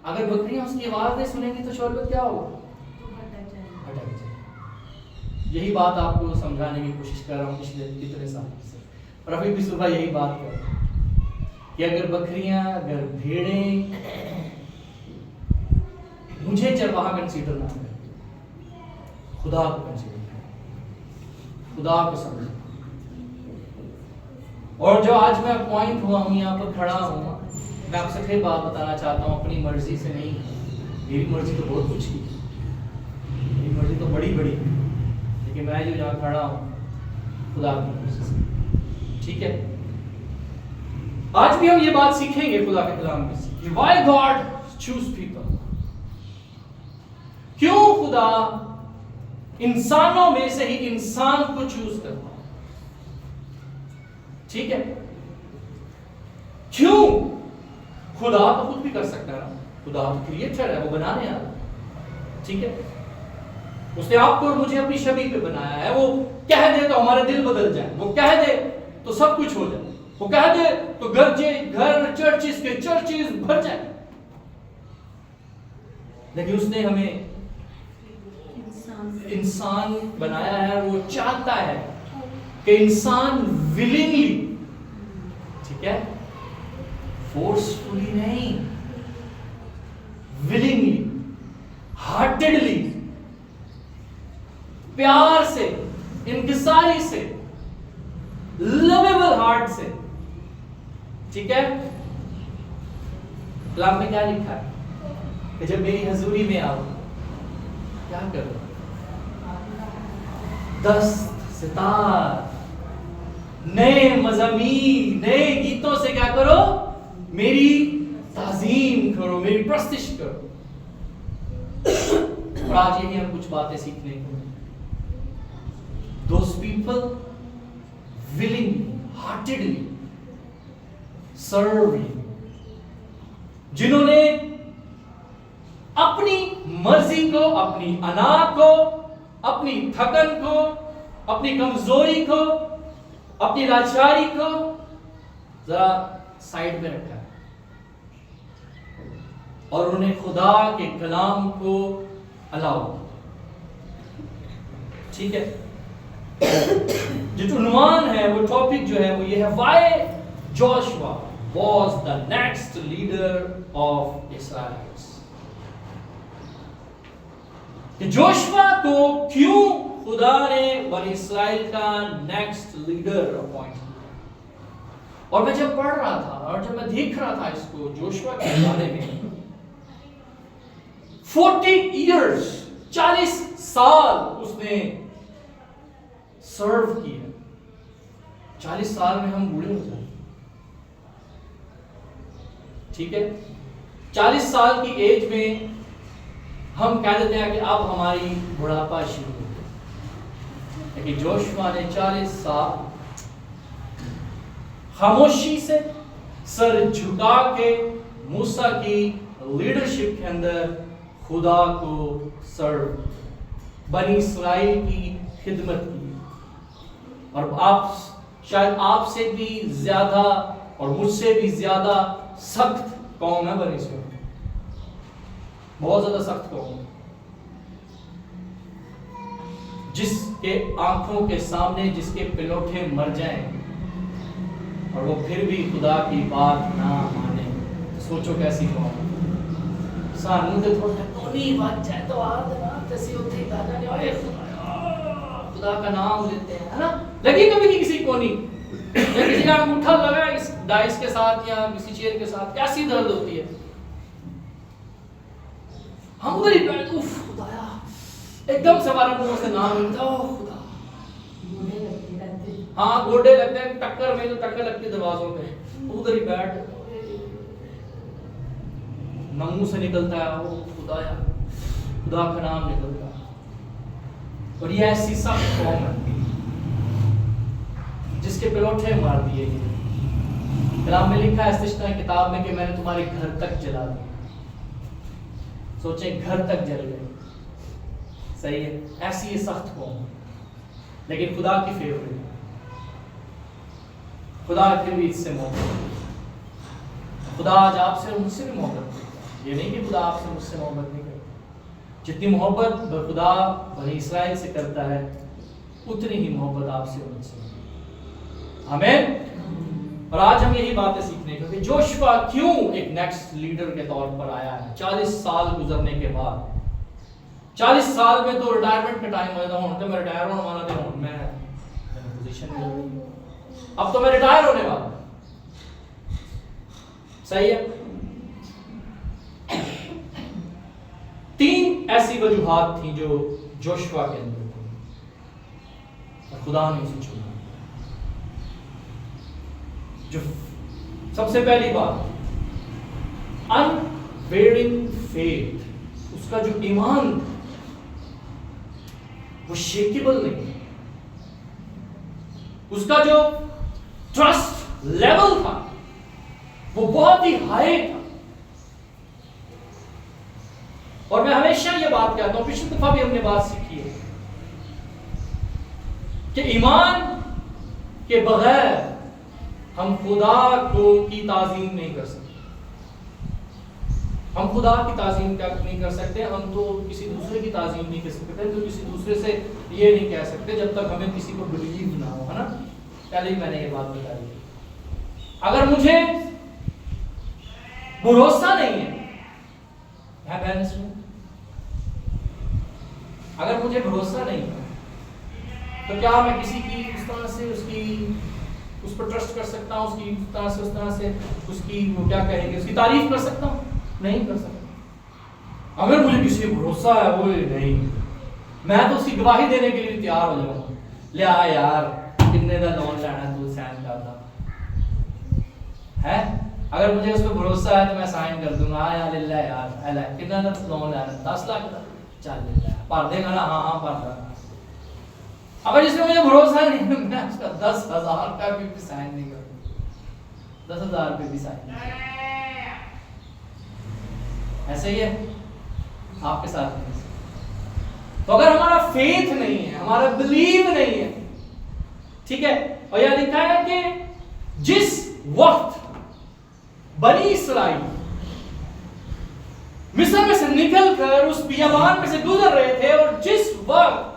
अगर बकरियां उसकी आवाज नहीं सुनेंगी तो शोरगुल क्या होगा? तो भटक जाएगी। भटक जाएगी। यही बात आपको समझाने की कोशिश कर रहा हूँ पिछले कितने सालों से, और अभी भी सुबह यही बात कर रहा हूं कि अगर बकरियां, अगर भेड़ें मुझे चरवाहा कंसीडर ना करें, खुदा को कंसीडर करें, खुदा को समझें। और जो आज मैं अपॉइंट हुआ हूं, यहाँ पर खड़ा हूं, मैं आपसे फिर बात बताना चाहता हूं, अपनी मर्जी से नहीं। मेरी मर्जी तो बहुत कुछ की, मेरी मर्जी तो बड़ी बड़ी, लेकिन मैं जो यहाँ खड़ा हूं खुदा की मर्जी से। ठीक है, आज भी हम ये बात सीखेंगे खुदा के कलाम में से कि व्हाई गॉड चूज पीपल। क्यों खुदा इंसानों में से ही इंसान को चूज करता है? ठीक है, क्यों? खुदा तो खुद भी कर सकता है ना, खुदा तो क्रिएटर है, वो बनाने वाला। ठीक है, उसने आपको और मुझे अपनी छवि पे बनाया है। वो कह दे तो हमारे दिल बदल जाए, वो कह दे तो सब कुछ हो जाए, वो कह दे तो घर चर्चिस के चर्चिस भर जाए। लेकिन उसने हमें इंसान बनाया है। वो चाहता है कि इंसान विलिंगली, ठीक है, फोर्सफुली नहीं, विलिंगली, हार्टेडली, प्यार से, इंकिसारी से, लवेबल हार्ट से, ठीक है। कलाम में क्या लिखा है कि जब मेरी हजूरी में आओ क्या करो? दस्त सितार, नए मज़ामीन, नए गीतों से क्या करो? मेरी ताज़ीम करो, मेरी प्रस्तिश करो। और आज यही हम कुछ बातें सीखने को। Those people willingly, heartedly serve you, जिन्होंने अपनी मर्जी को, अपनी अना को, अपनी थकन को, अपनी कमजोरी को, अपनी लाचारी को जरा साइड में रखा है और उन्हें खुदा के कलाम को अलाउ। ठीक है, जो उन्वान है, वो टॉपिक जो है वो ये है, why Joshua was the next leader of Israel। कि जोशुआ को क्यों खुदा ने बनी इस्राएल का नेक्स्ट लीडर अपॉइंट किया। और मैं जब पढ़ रहा था और जब मैं देख रहा था इसको जोशुआ के बारे में, 40 years, 40 साल उसने सर्व किया। 40 साल में हम बूढ़े हो जाए, ठीक है। 40 साल की एज में हम कह देते हैं कि अब हमारी बुढ़ापा शुरू हो गई, लेकिन जोशुआ ने 40 साल खामोशी से सर झुका के मूसा की लीडरशिप के अंदर खुदा को सर्व, बनी इस्राएल की खिदमत की। और आप शायद आपसे भी ज्यादा और मुझसे भी ज्यादा सख्त कौम है बनी इस्राएल, बहुत ज्यादा सख्त कौम, जिसके आंखों के सामने जिसके पिलोठे मर जाएं और वो फिर भी खुदा की बात ना माने, सोचो कैसी कौम। सानू ते थोड़ा कोनी बात जाए तो आज ना तसी उठे दादा ने ओए खुदा खुदा का नाम लेते हैं, है ना? लगी कभी किसी को नहीं, या किसी का अंगूठा लगा इस डाइस के साथ या किसी चेयर के साथ, कैसी दर्द होती है। हम उधर ही बैठ, उफ खुदाया, एकदम से हमारे मुंह से नाम निकलता, ओ खुदा। हाँ गोडे लगते हैं, टक्कर में जो टक्कर लगती है दरवाजों पे, उधर ही बैठ, मुंह से निकलता है ओ खुदाया, खुदा का नाम निकलता है। और ये ऐसी सख्त कौम है जिसके पिलोठे मार दिए गए। कलाम में लिखा है इस्तिश्ना किताब में कि मैंने तुम्हारे घर तक जला दिया। सोचे घर तक जल गए, सही है, ऐसी ये सख्त कौम, लेकिन खुदा की फेवरेट, खुदा फिर भी इससे मोहब्बत। खुदा आज आपसे मुझसे भी मोहब्बत करता है, ये नहीं कि खुदा आपसे मुझसे मोहब्बत नहीं करता। जितनी मोहब्बत खुदा बनी इस्राइल से करता है, उतनी ही मोहब्बत आपसे मुझसे। आमीन। और आज हम यही बातें सीखने, क्योंकि जोशुआ क्यों एक नेक्स्ट लीडर के तौर पर आया है 40 साल गुजरने के बाद। 40 साल में तो रिटायरमेंट का टाइम हो जाता, तो मैं रिटायर होने वाला था, मैं पोजीशन मिल गई, अब तो मैं रिटायर होने वाला, सही है। 3 ऐसी वजूहात थी जो जोशुआ के अंदर थी, और खुदा ने उसे चुना। जो सबसे पहली बात, अनवेयरिंग फेथ, उसका जो ईमान था वो शेकेबल नहीं, उसका जो ट्रस्ट लेवल था वो बहुत ही हाई था। और मैं हमेशा ये बात कहता हूं, पिछली दफा भी हमने बात सीखी है कि ईमान के बगैर हम खुदा की ताज़ीम नहीं कर सकते। हम खुदा की ताज़ीम क्या नहीं कर सकते, हम तो किसी दूसरे की ताज़ीम नहीं कर सकते, तो किसी दूसरे से ये नहीं कह सकते जब तक हमें किसी को बिलीव ना हो, है ना? पहले ही मैंने ये बात बताई। अगर मुझे भरोसा नहीं है, अगर मुझे भरोसा नहीं है, तो क्या मैं किसी की उस तरह से उस पर ट्रस्ट कर सकता हूँ, उसकी उस तरह से उसकी वो क्या कहेंगे, उसकी तारीफ कर सकता हूँ? नहीं कर सकता। अगर मुझे किसी पर भरोसा है, वो नहीं, मैं तो उसकी गवाही देने के लिए तैयार हो जाऊंगा। ले आ यार, कितने का लोन लेना, तू साइन कर दा है। अगर मुझे उस पर भरोसा है तो मैं साइन कर दूंगा। यार ले यार, कितना का लोन लेना, 10 लाख का, चल ले ले, भर देगा ना? हाँ भर देगा। अगर जिसमें मुझे भरोसा नहीं, मैं उसका 10,000 का भी साइन नहीं करूंगा, 10,000 पे भी साइन नहीं। ऐसे ही है आपके साथ में। तो अगर हमारा फेथ नहीं है, हमारा बिलीव नहीं है, ठीक है, और यह लिखा है कि जिस वक्त बनी इस्राइल मिस्र में से निकलकर उस बियाबान में से गुजर रहे थे, और जिस वक्त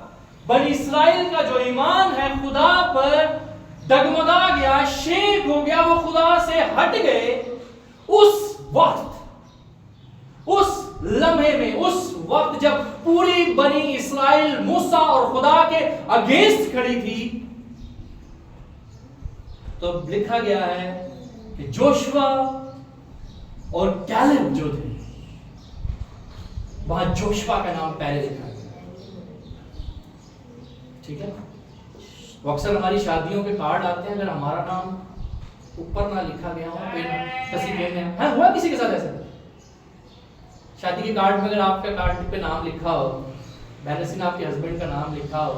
बनी इस्राइल का जो ईमान है खुदा पर डगमगा गया, शेक हो गया, वो खुदा से हट गए, उस वक्त, उस लम्हे में, उस वक्त जब पूरी बनी इस्राइल मूसा और खुदा के अगेंस्ट खड़ी थी, तो लिखा गया है कि जोशुआ और कैलेब जो थे, वहां जोशुआ का नाम पहले लिखा गया, ठीक है। वो अक्सर हमारी शादियों के कार्ड आते हैं, अगर हमारा नाम ऊपर ना लिखा गया हो, किसी में हुआ किसी के साथ ऐसा, शादी के कार्ड में अगर आपका कार्ड पे नाम लिखा हो, मैंने आपके हस्बैंड का नाम लिखा हो,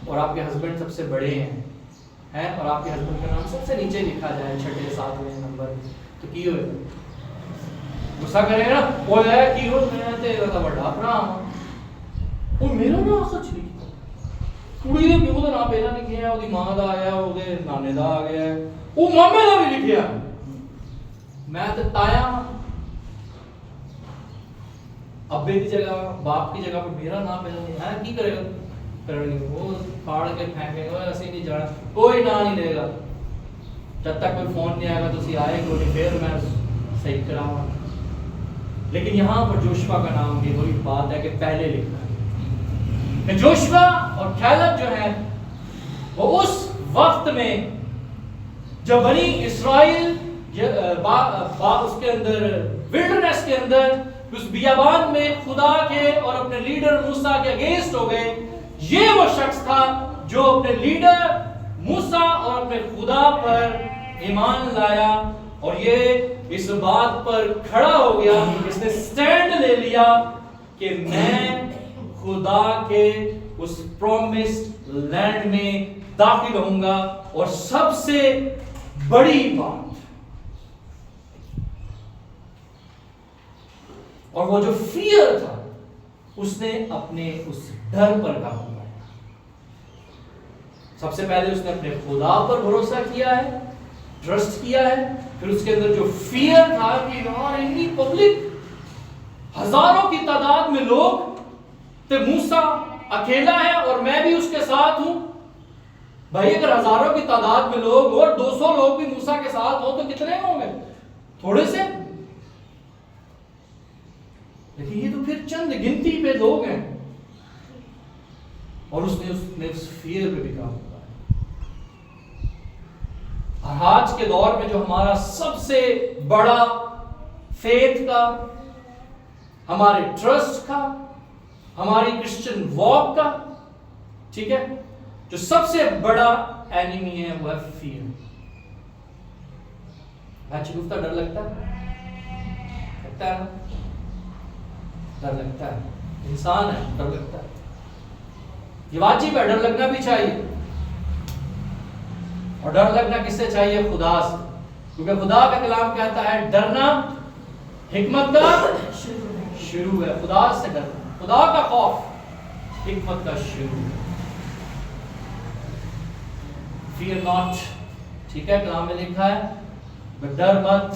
और आपके हस्बैंड सबसे बड़े हैं, और आपके हस्बैंड का नाम सबसे नीचे लिखा जाए, 6, 7वें नंबर, तो की हो गुस्सा करेगा ना, वो है कि हो मैं तेरा तो बड़ा भरा वो मेरा नाम सच लिखा, कुड़ी दे प्यो दा नाम पहला लिखिया, ओदी मां दा आया, ओदे नाने दा आ गया, वो मामे दा भी लिखिया, मैं तो ताया अब्बे की जगह, बाप की जगह पर मेरा नाम पहला नहीं है, की करेगा करेंगे, वो फाड़ के फेंकेगा, ऐसे नहीं जाना, कोई ना नहीं देगा, जब तक कोई फोन नहीं आएगा, तो आए कोई नहीं, फिर मैं सही कराऊंगा। लेकिन यहाँ पर जोशुआ का नाम भी वही बात है कि पहले लिखा है, कि जोशुआ और कैलेब जो है वो उस वक्त में जब बनी इस्राएल उसके अंदर विल्डरनेस के अंदर उस बियाबान में खुदा के और अपने लीडर मूसा के अगेंस्ट हो गए, ये वो शख्स था जो अपने लीडर मूसा और अपने खुदा पर ईमान लाया और ये इस बात पर खड़ा हो गया, इसने स्टैंड ले लिया कि मैं खुदा के उस प्रॉमिस्ड लैंड में दाखिल होऊंगा। और सबसे बड़ी बात, और वो जो फियर था उसने अपने उस डर पर काबू पाया। सबसे पहले उसने अपने खुदा पर भरोसा किया है, ट्रस्ट किया है। फिर उसके अंदर जो फियर था कि यार इतनी पब्लिक, हजारों की तादाद में लोग, तो मूसा अकेला है और मैं भी उसके साथ हूं। भाई अगर हजारों की तादाद में लोग और 200 लोग भी मूसा के साथ हो तो कितने होंगे? थोड़े से। लेकिन ये तो फिर चंद गिनती पे लोग हैं। और उसने उस फियर पे भी काबू पाया। और आज के दौर में जो हमारा सबसे बड़ा फेथ का, हमारे ट्रस्ट का, हमारी क्रिश्चियन वॉक का, ठीक है, जो सबसे बड़ा एनिमी है वो है फियर। अच्छी गुफ्ता डर लगता है ना? डर लगता है, इंसान है, डर लगता है। ये वाजिब है, डर लगना भी चाहिए। और डर लगना किससे चाहिए? खुदा से। क्योंकि खुदा का कलाम कहता है डरना हिकमत का शुरू है। खुदा से डरना, खुदा का खौफ हिकमत का शुरू है। Fear not, ठीक है, कलाम में लिखा है, बट डर मत,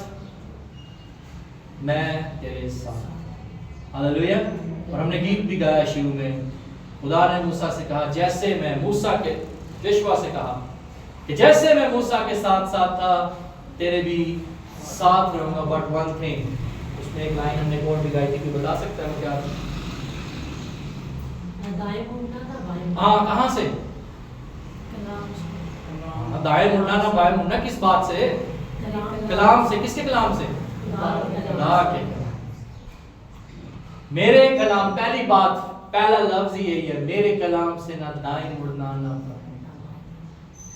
मैं तेरे साथ। हालेलुया। और हमने गीत भी गाया शुरू में, खुदा ने मूसा से कहा, जैसे मैं मूसा के, जोशुआ से कहा कि जैसे मैं मूसा के साथ साथ था तेरे भी साथ रहूंगा। बट वन थिंग, उसमें एक लाइन हमने कोड भी गाई थी, कि बता सकता है क्या? दाएं मुड़ना ना बाएं। हाँ, कहाँ से? दाएं मुड़ना ना बाएं मुड़ना, किस बात से? कलाम से। किसके कलाम से? खुदा के कलाम। मेरे कलाम, पहली बात, पहला लफ्ज यही है, मेरे कलाम से ना दाएं मुड़ना ना बाएं।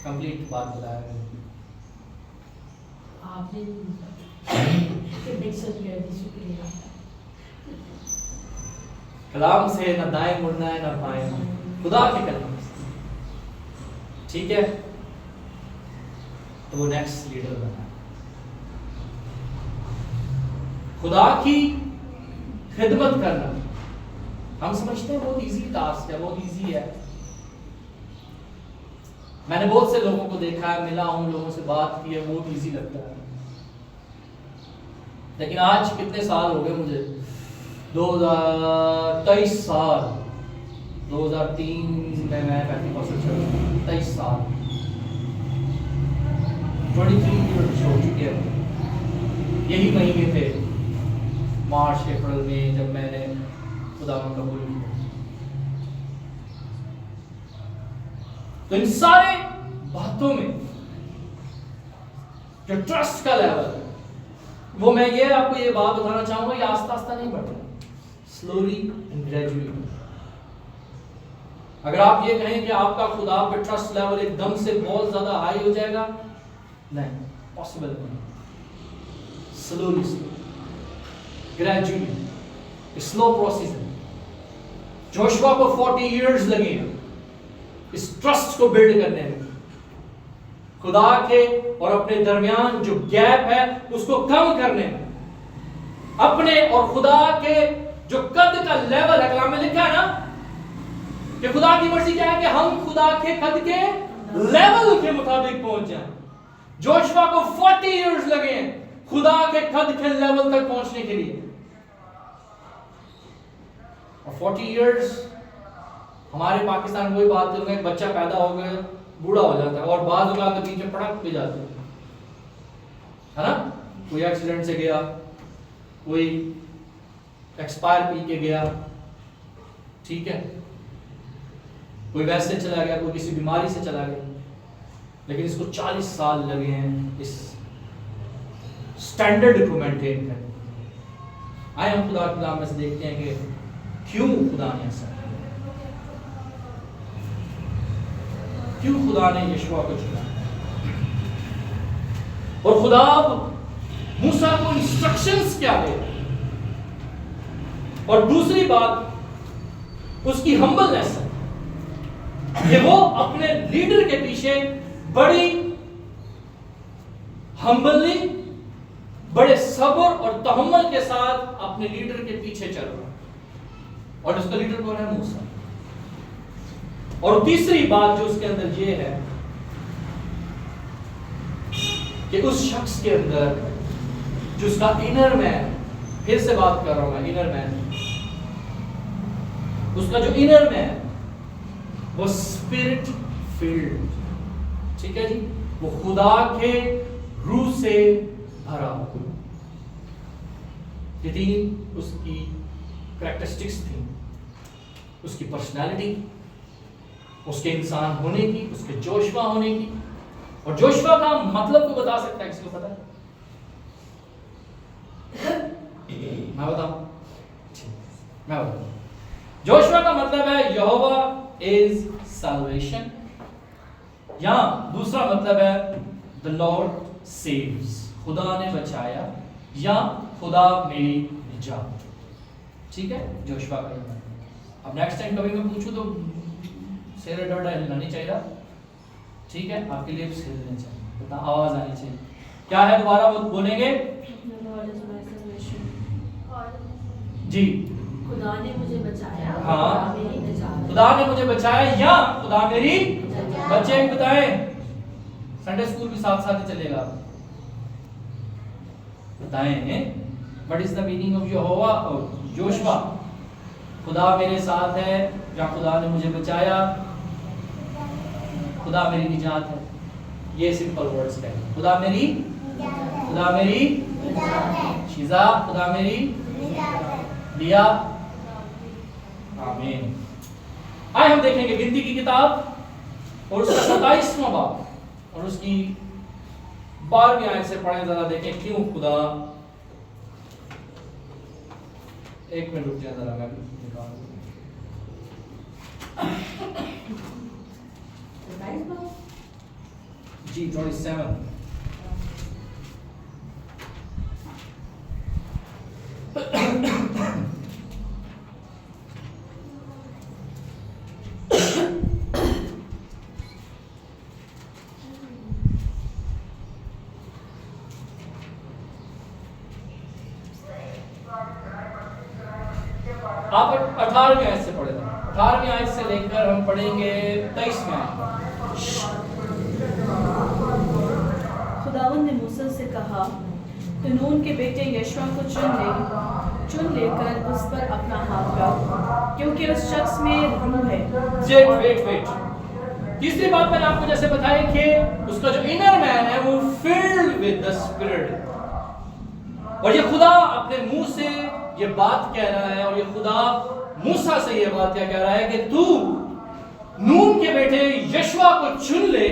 कंप्लीट बात बताया मैंने। आपने शुक्रिया। कलाम से ना दाएं मुड़ना है ना बाएं, खुदा के कलाम से, ठीक है। तो वो नेक्स्ट लीडर बना। खुदा की खिदमत करना हम समझते हैं बहुत इजी टास्क है, बहुत इजी है। मैंने बहुत से लोगों को देखा है, मिला हूं, लोगों से बात की है, बहुत इजी लगता है। लेकिन आज कितने साल हो गए मुझे, 2023 साल, 2003 में मैं 23 साल, 23 ईयर्स हो चुके हैं। यही महीने थे, मार्च अप्रैल में, जब मैंने खुदा को कबूल किया। तो इन सारे बातों में जो ट्रस्ट का लेवल है, वो मैं ये आपको ये बात बताना चाहूंगा, ये आस्ता आस्ता नहीं बढ़ता, स्लोली एंड ग्रेजुअली। अगर आप ये कहें कि आपका खुदा पे ट्रस्ट लेवल एकदम से बहुत ज्यादा हाई हो जाएगा, नहीं, पॉसिबल नहीं। स्लोली, ग्रेजुअली, स्लो प्रोसेस है। जोशुआ को 40 इयर्स लगे इस ट्रस्ट को बिल्ड करने में, खुदा के और अपने दरमियान जो गैप है उसको कम करने में, अपने और खुदा के जो कद का लेवल है, कलाम में लिखा है ना कि खुदा की मर्जी क्या है कि हम खुदा के कद के लेवल के मुताबिक पहुंच जाएं। जोशुआ को 40 इयर्स लगे खुदा के कद के लेवल तक पहुंचने के लिए। और 40 इयर्स हमारे पाकिस्तान में वही बात करूंगा, एक बच्चा पैदा हो गया बूढ़ा हो जाता है, और बाद औलाद के बीच में पड़क भी जाते है ना। कोई एक्सीडेंट से गया, कोई एक्सपायर पी के गया, ठीक है, कोई वैसे चला गया, कोई किसी बीमारी से चला गया, लेकिन इसको 40 साल लगे हैं इस स्टैंडर्ड को मेंटेन करने। आए हम खुदा के कलाम में से देखते हैं कि क्यों खुदा ने ऐसा किया, क्यों खुदा ने यशुआ को चुना। और खुदा मूसा को इंस्ट्रक्शंस क्या दे, और दूसरी बात उसकी हम्बलनेस है कि वो अपने लीडर के पीछे बड़ी हम्बली, बड़े सब्र और तहम्मुल के साथ अपने लीडर के पीछे चल रहा है। और उसका लीडर कौन है? मूसा। और तीसरी बात जो उसके अंदर ये है कि उस शख्स के अंदर जो उसका इनर मैन, फिर से बात कर रहा हूं मैं, इनर मैन, उसका जो इनर मैन वो स्पिरिट फील्ड, ठीक है जी, वो खुदा के रूह से भरा हुआ। ये तीन उसकी कैरेक्टरिस्टिक्स थी, उसकी पर्सनालिटी, उसके इंसान होने की, उसके जोशवा होने की। और जोशवा का मतलब को बता सकता है, किसी को पता है? मैं बताऊं? मैं बताऊं। जोशवा का मतलब है यहोवा इज सैल्वेशन, या दूसरा मतलब है द लॉर्ड सेव्स, खुदा ने बचाया, या खुदा मेरी निजात। ठीक है, जोशवा का मतलब। अब नेक्स्ट टाइम कभी मैं पूछूं तो सिर डोडा हिलना नहीं चाहिए, ठीक है, आपके लिप्स हिलने चाहिए, पता आवाज आनी चाहिए। क्या है, दोबारा वो बोलेंगे जी। खुदा ने मुझे बचाया, हाँ, मेरी निजात। खुदा ने मुझे बचाया या खुदा मेरी। बच्चे भी बताएं, संडे स्कूल भी साथ साथ ही चलेगा, बताएं what is the meaning of Jehovah और जोशवा? खुदा मेरे साथ है, या खुदा ने मुझे बचाया, खुदा मेरी निजात है। ये सिंपल वर्ड्स है। खुदा मेरी, खुदा मेरी शिजा, खुदा मेरी दिया। आमीन। आए हम देखेंगे गिनती की किताब और उसका 27वां बाब और उसकी 12वीं आयत से पढ़ें, जरा देखें क्यों खुदा। एक मिनट रुक जाए जरा, मैं जी 27। आप 18वीं आयत से पढ़े, 18वीं आयत से लेकर हम पढ़ेंगे 23वीं आयत। खुदावंद ने मूसा से कहा, तो नून के बेटे यशवा को चुन लेकर उस पर अपना हाथ रख, क्योंकि उस शख्स में रूह है। वेट। तीसरी बात मैंने आपको जैसे बताया कि उसका जो इनर मैन है वो फिल्ड विद द स्पिरिट, और ये खुदा अपने मुंह से ये बात कह रहा है, और ये खुदा मूसा से ये बात क्या कह रहा है कि तू नून के बेटे यशवा को चुन ले,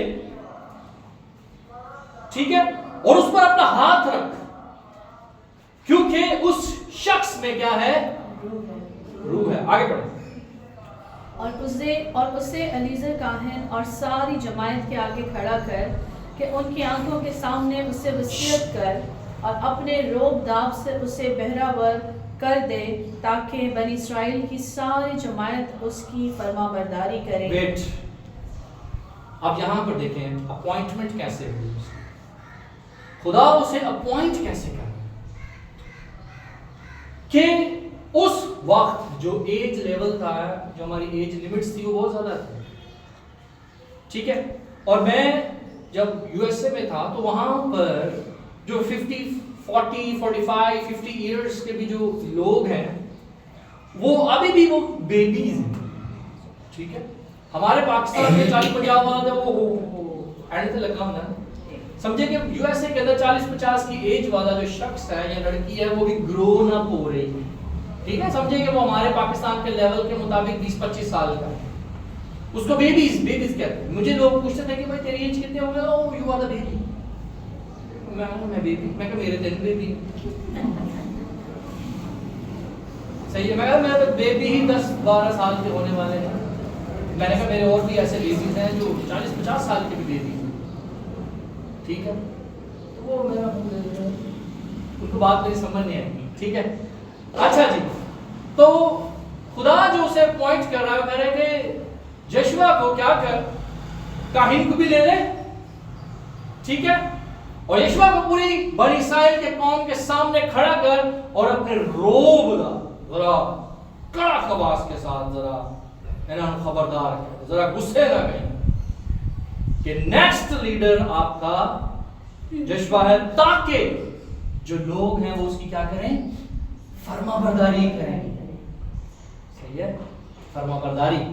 ठीक है, और उस पर अपना हाथ रख, क्योंकि उस शख्स में क्या है? रूह है। आगे बढ़ो। और उसे अलीज़र काहिन और सारी जमायत के आगे खड़ा कर कि उनकी आंखों के सामने उसे वसीयत कर और अपने रोब दाब से उसे बहरावर कर दे, ताकि बनी इस्राएल की सारी जमायत उसकी फरमाबरदारी करे। वेट, अब यहां पर देखें अपॉइंटमेंट कैसे हुई। खुदा उसे अपॉइंट कैसे कर कि उस वक्त जो एज लेवल था, जो हमारी एज लिमिट्स थी, वो बहुत ज्यादा थी, ठीक है। और मैं जब यूएसए में था तो वहां पर जो 50, 40, 45, 50 इयर्स के भी जो लोग हैं वो अभी भी वो बेबीज हैं, ठीक है। हमारे पाकिस्तान में 40-50 वाला वो एंड लगा ना, समझे कि यूएसए के अंदर 40-50 की एज वाला जो शख्स है या लड़की है वो भी ग्रोन अप हो रही है, ठीक है। समझे कि वो हमारे पाकिस्तान के लेवल के मुताबिक 20-25 साल का है, उसको बेबीज कहते हैं। मुझे लोग पूछते थे कि भाई तेरी एज कितने हो गए? Oh you are the baby. मैं बेबी, मैं कहा मेरे 3 बेबी। सही है, मैं तो बेबी ही 10-12 साल के होने वाले हैं। मैंने कहा मेरे और भी ऐसे बेबीज हैं जो 40-50 साल के भी बेबी हैं। ठीक है, तो वो मेरा उनको बात मेरी समझ नहीं आएगी। ठीक है, अच्छा जी, तो खुदा जो उसे पॉइंट कर रहा है, कह रहे कि यशवा को क्या कर, काहिन को भी ले ले। ठीक है, और यशवा को पूरी बनी इस्राएल के कौम के सामने खड़ा कर और अपने रोब जरा कड़क आवाज के साथ जरा इन्हें खबरदार कर, जरा गुस्से ना करें कि नेक्स्ट लीडर आपका यशवा है, ताकि जो लोग हैं वो उसकी क्या करें, फरमाबरदारी करें। सही है, फरमाबरदारी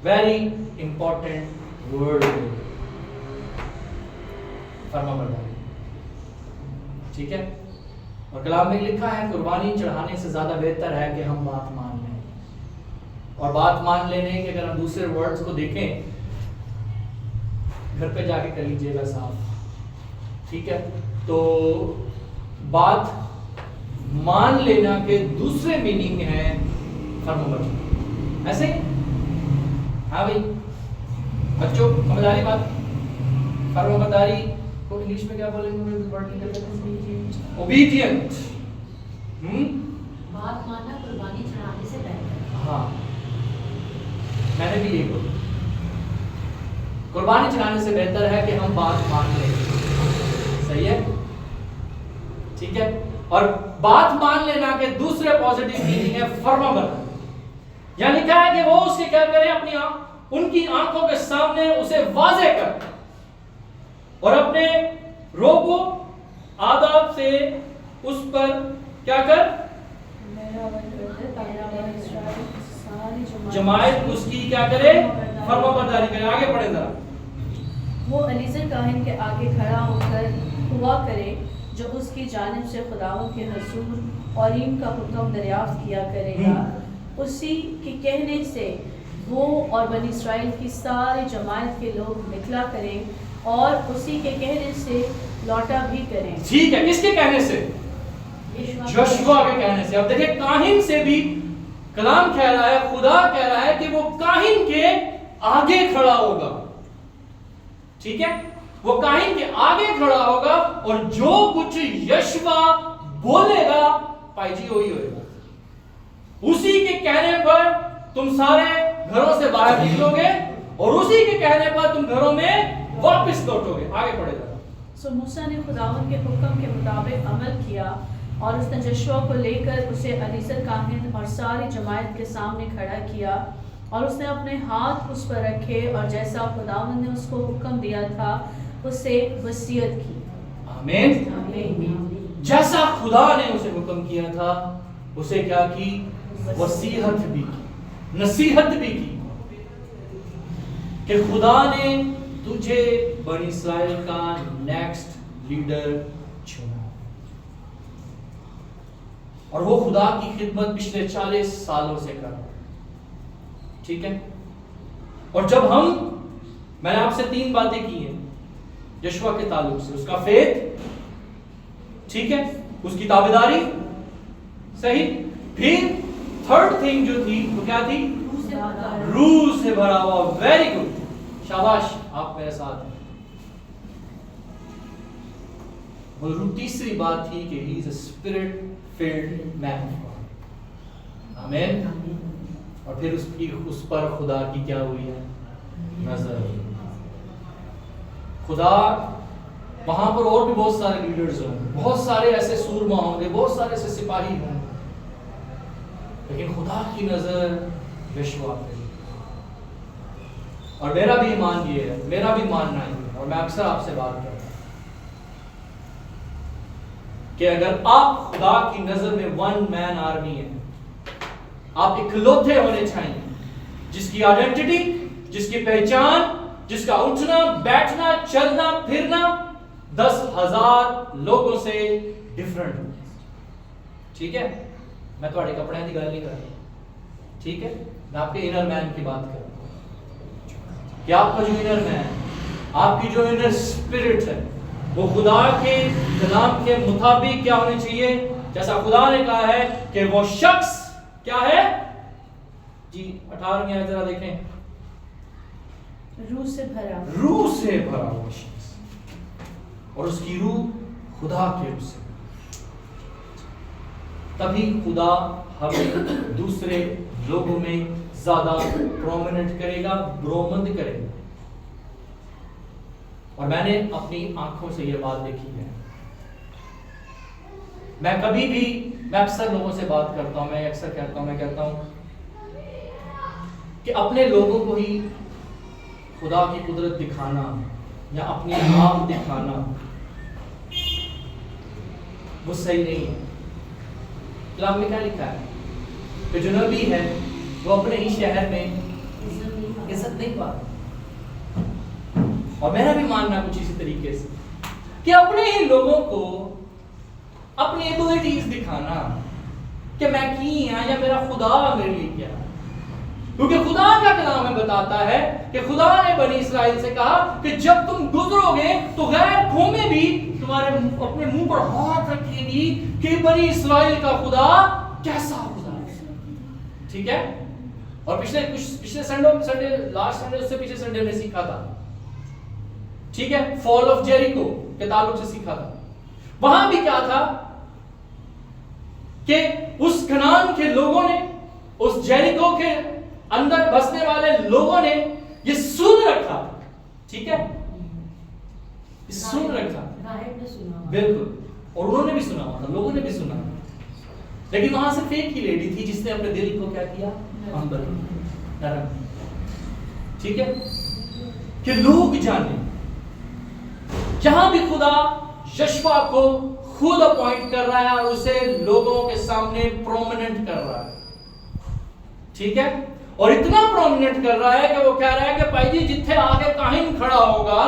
वेरी इंपॉर्टेंट वर्ड, फरमाबरदारी। ठीक है, और कलाम में लिखा है कुर्बानी चढ़ाने से ज्यादा बेहतर है कि हम बात मान लें। और बात मान लेने के अगर हम दूसरे वर्ड्स को देखें, घर पे जाके कर लीजिएगा साहब। ठीक है, तो बात मान लेना के दूसरे मीनिंग है फरमाबरदारी। ऐसे हाँ भाई बच्चों, समझदारी बात। फरमाबरदारी को इंग्लिश में क्या बोलेंगे? ओबीडियंट। बात मानना कुर्बानी चढ़ाने से बेहतर। हाँ, मैंने भी यही बोला, कुर्बानी चढ़ाने से बेहतर है कि हम बात मान लें। सही है, ठीक है। और बात मान लेना के दूसरे पॉजिटिव मीनिंग है फरमाबरदारी। यानी क्या है कि वो उसके क्या करें, अपनी उनकी आंखों के सामने उसे वाज़े कर और अपने रोबो आदाब से उस पर क्या कर, जमायत उसकी क्या करे, फरमाबरदारी करे। आगे पढ़े जरा। वो अलीज़र काहिन के आगे खड़ा होकर हुआ करे जो उसकी जानिब से खुदावंद के हजूर और इनका हुक्म दरियाफ्त किया करेगा। उसी के कहने से वो और बनी इस्राएल की सारी जमात के लोग निकला करें और उसी के कहने से लौटा भी करें। ठीक है, किसके कहने से? यहोशुआ के कहने से। अब देखिए, काहिन से भी कलाम कह रहा है, खुदा कह रहा है कि वो काहिन के आगे खड़ा होगा। ठीक है, वो काहिन के आगे खड़ा होगा और जो कुछ यहोशुआ बोलेगा भाई जी वही होगा। उसी के कहने पर तुम सारे घरों से बाहर निकलोगे और उसी के कहने पर तुम घरों में वापस लौटोगे। आगे पढ़ेगा। सो मूसा ने खुदावंद के हुक्म के मुताबिक अमल किया और उसने यहोशुआ को लेकर उसे अलीज़र काहिन और सारी जमात के सामने खड़ा किया और उसने अपने हाथ उस पर रखे और जैसा खुदावंद ने उसको हुक्म दिया था उससे वसीयत की। आमीन। जैसा खुदा ने उसे हुक्म किया था उसे क्या की, वसीयत भी की, नसीहत भी की कि खुदा ने तुझे बनी इस्राएल का नेक्स्ट लीडर चुना और वो खुदा की खिदमत पिछले 40 सालों से कर रहा है। ठीक है, और जब मैंने आपसे 3 बातें की हैं यहोशुआ के ताल्लुक से, उसका फेथ, ठीक है, उसकी ताबेदारी, सही, फिर थर्ड थिंग जो थी वो क्या थी, रूह से भरा हुआ। वेरी गुड, शाबाश, आप मेरे साथ हैं। और तीसरी बात थी कि he is a spirit field man of God. आमीन। और फिर उस पर खुदा की क्या हुई है, नजर। खुदा वहां पर और भी बहुत सारे लीडर्स होंगे, बहुत सारे ऐसे सूरमा होंगे, बहुत सारे ऐसे सिपाही होंगे, लेकिन खुदा की नजर यहोशुआ पे। और मेरा भी ईमान ये है, मेरा भी मानना है, और मैं अक्सर आपसे बात करता हूं कि अगर आप खुदा की नजर में 1 मैन आर्मी है, आप इकलौते होने चाहिए जिसकी आइडेंटिटी, जिसकी पहचान, जिसका उठना बैठना चलना फिरना 10,000 लोगों से डिफरेंट हो। ठीक है, मैं तुम्हारे कपड़े की गल नहीं कर रहा, ठीक है, मैं आपके इनर मैन की बात कर रहा हूं। कि आपका जो इनर मैन, आपकी जो इनर स्पिरिट है, वो खुदा के कलाम के मुताबिक क्या होनी चाहिए? जैसा खुदा ने कहा है कि वो शख्स क्या है जी? 18 में जरा देखें, रूह से भरा, रूह से भरा हुआ शख्स, और उसकी रूह खुदा के रूह से, तभी खुदा हमें दूसरे लोगों में ज्यादा प्रोमिनेंट करेगा, ब्रोमंद करेगा। और मैंने अपनी आंखों से यह बात देखी है। मैं कभी भी, मैं अक्सर लोगों से बात करता हूं, मैं अक्सर कहता हूं, मैं कहता हूं कि अपने लोगों को ही खुदा की कुदरत दिखाना या अपनी आप दिखाना वो सही नहीं है। कलाम में क्या लिखा है कि जो नबी है वो अपने ही शहर में इज्जत नहीं पाता। और मेरा भी मानना कुछ इसी तरीके से कि अपने ही लोगों को अपनी एबिलिटीज दिखाना कि मैं की हाँ या मेरा खुदा मेरे लिए क्या, क्योंकि खुदा का कलाम में बताता है कि खुदा ने बनी इस्राएल से कहा कि जब तुम गुजरोगे तो गैर कौमें भी तुम्हारे अपने मुंह पर हाथ रखेगी कि बनी इस्राएल का खुदा कैसा खुदा है। ठीक है? और पिछले संडे लास्ट संडे उससे पिछले संडे में सीखा था, ठीक है, फॉल ऑफ जेरिको के ताल्लुक से सीखा था। वहां भी क्या था कि उस कनान के लोगों ने, उस जेरिको के अंदर बसने वाले लोगों ने ये सुन रखा, ठीक है, सुन रखा, बिल्कुल, और उन्होंने भी सुना हुआ था, लोगों ने भी सुना, लेकिन वहां सिर्फ एक ही लेडी थी जिसने अपने दिल को क्या किया, नरम, ठीक है, कि लोग जाने। जहां भी खुदा यशवा को खुद अपॉइंट कर रहा है और उसे लोगों के सामने प्रोमिनेंट कर रहा है, ठीक है, और इतना प्रोमिनेंट कर रहा है कि वो कह रहा है कि भाई जी जिथे आगे काहिन खड़ा होगा,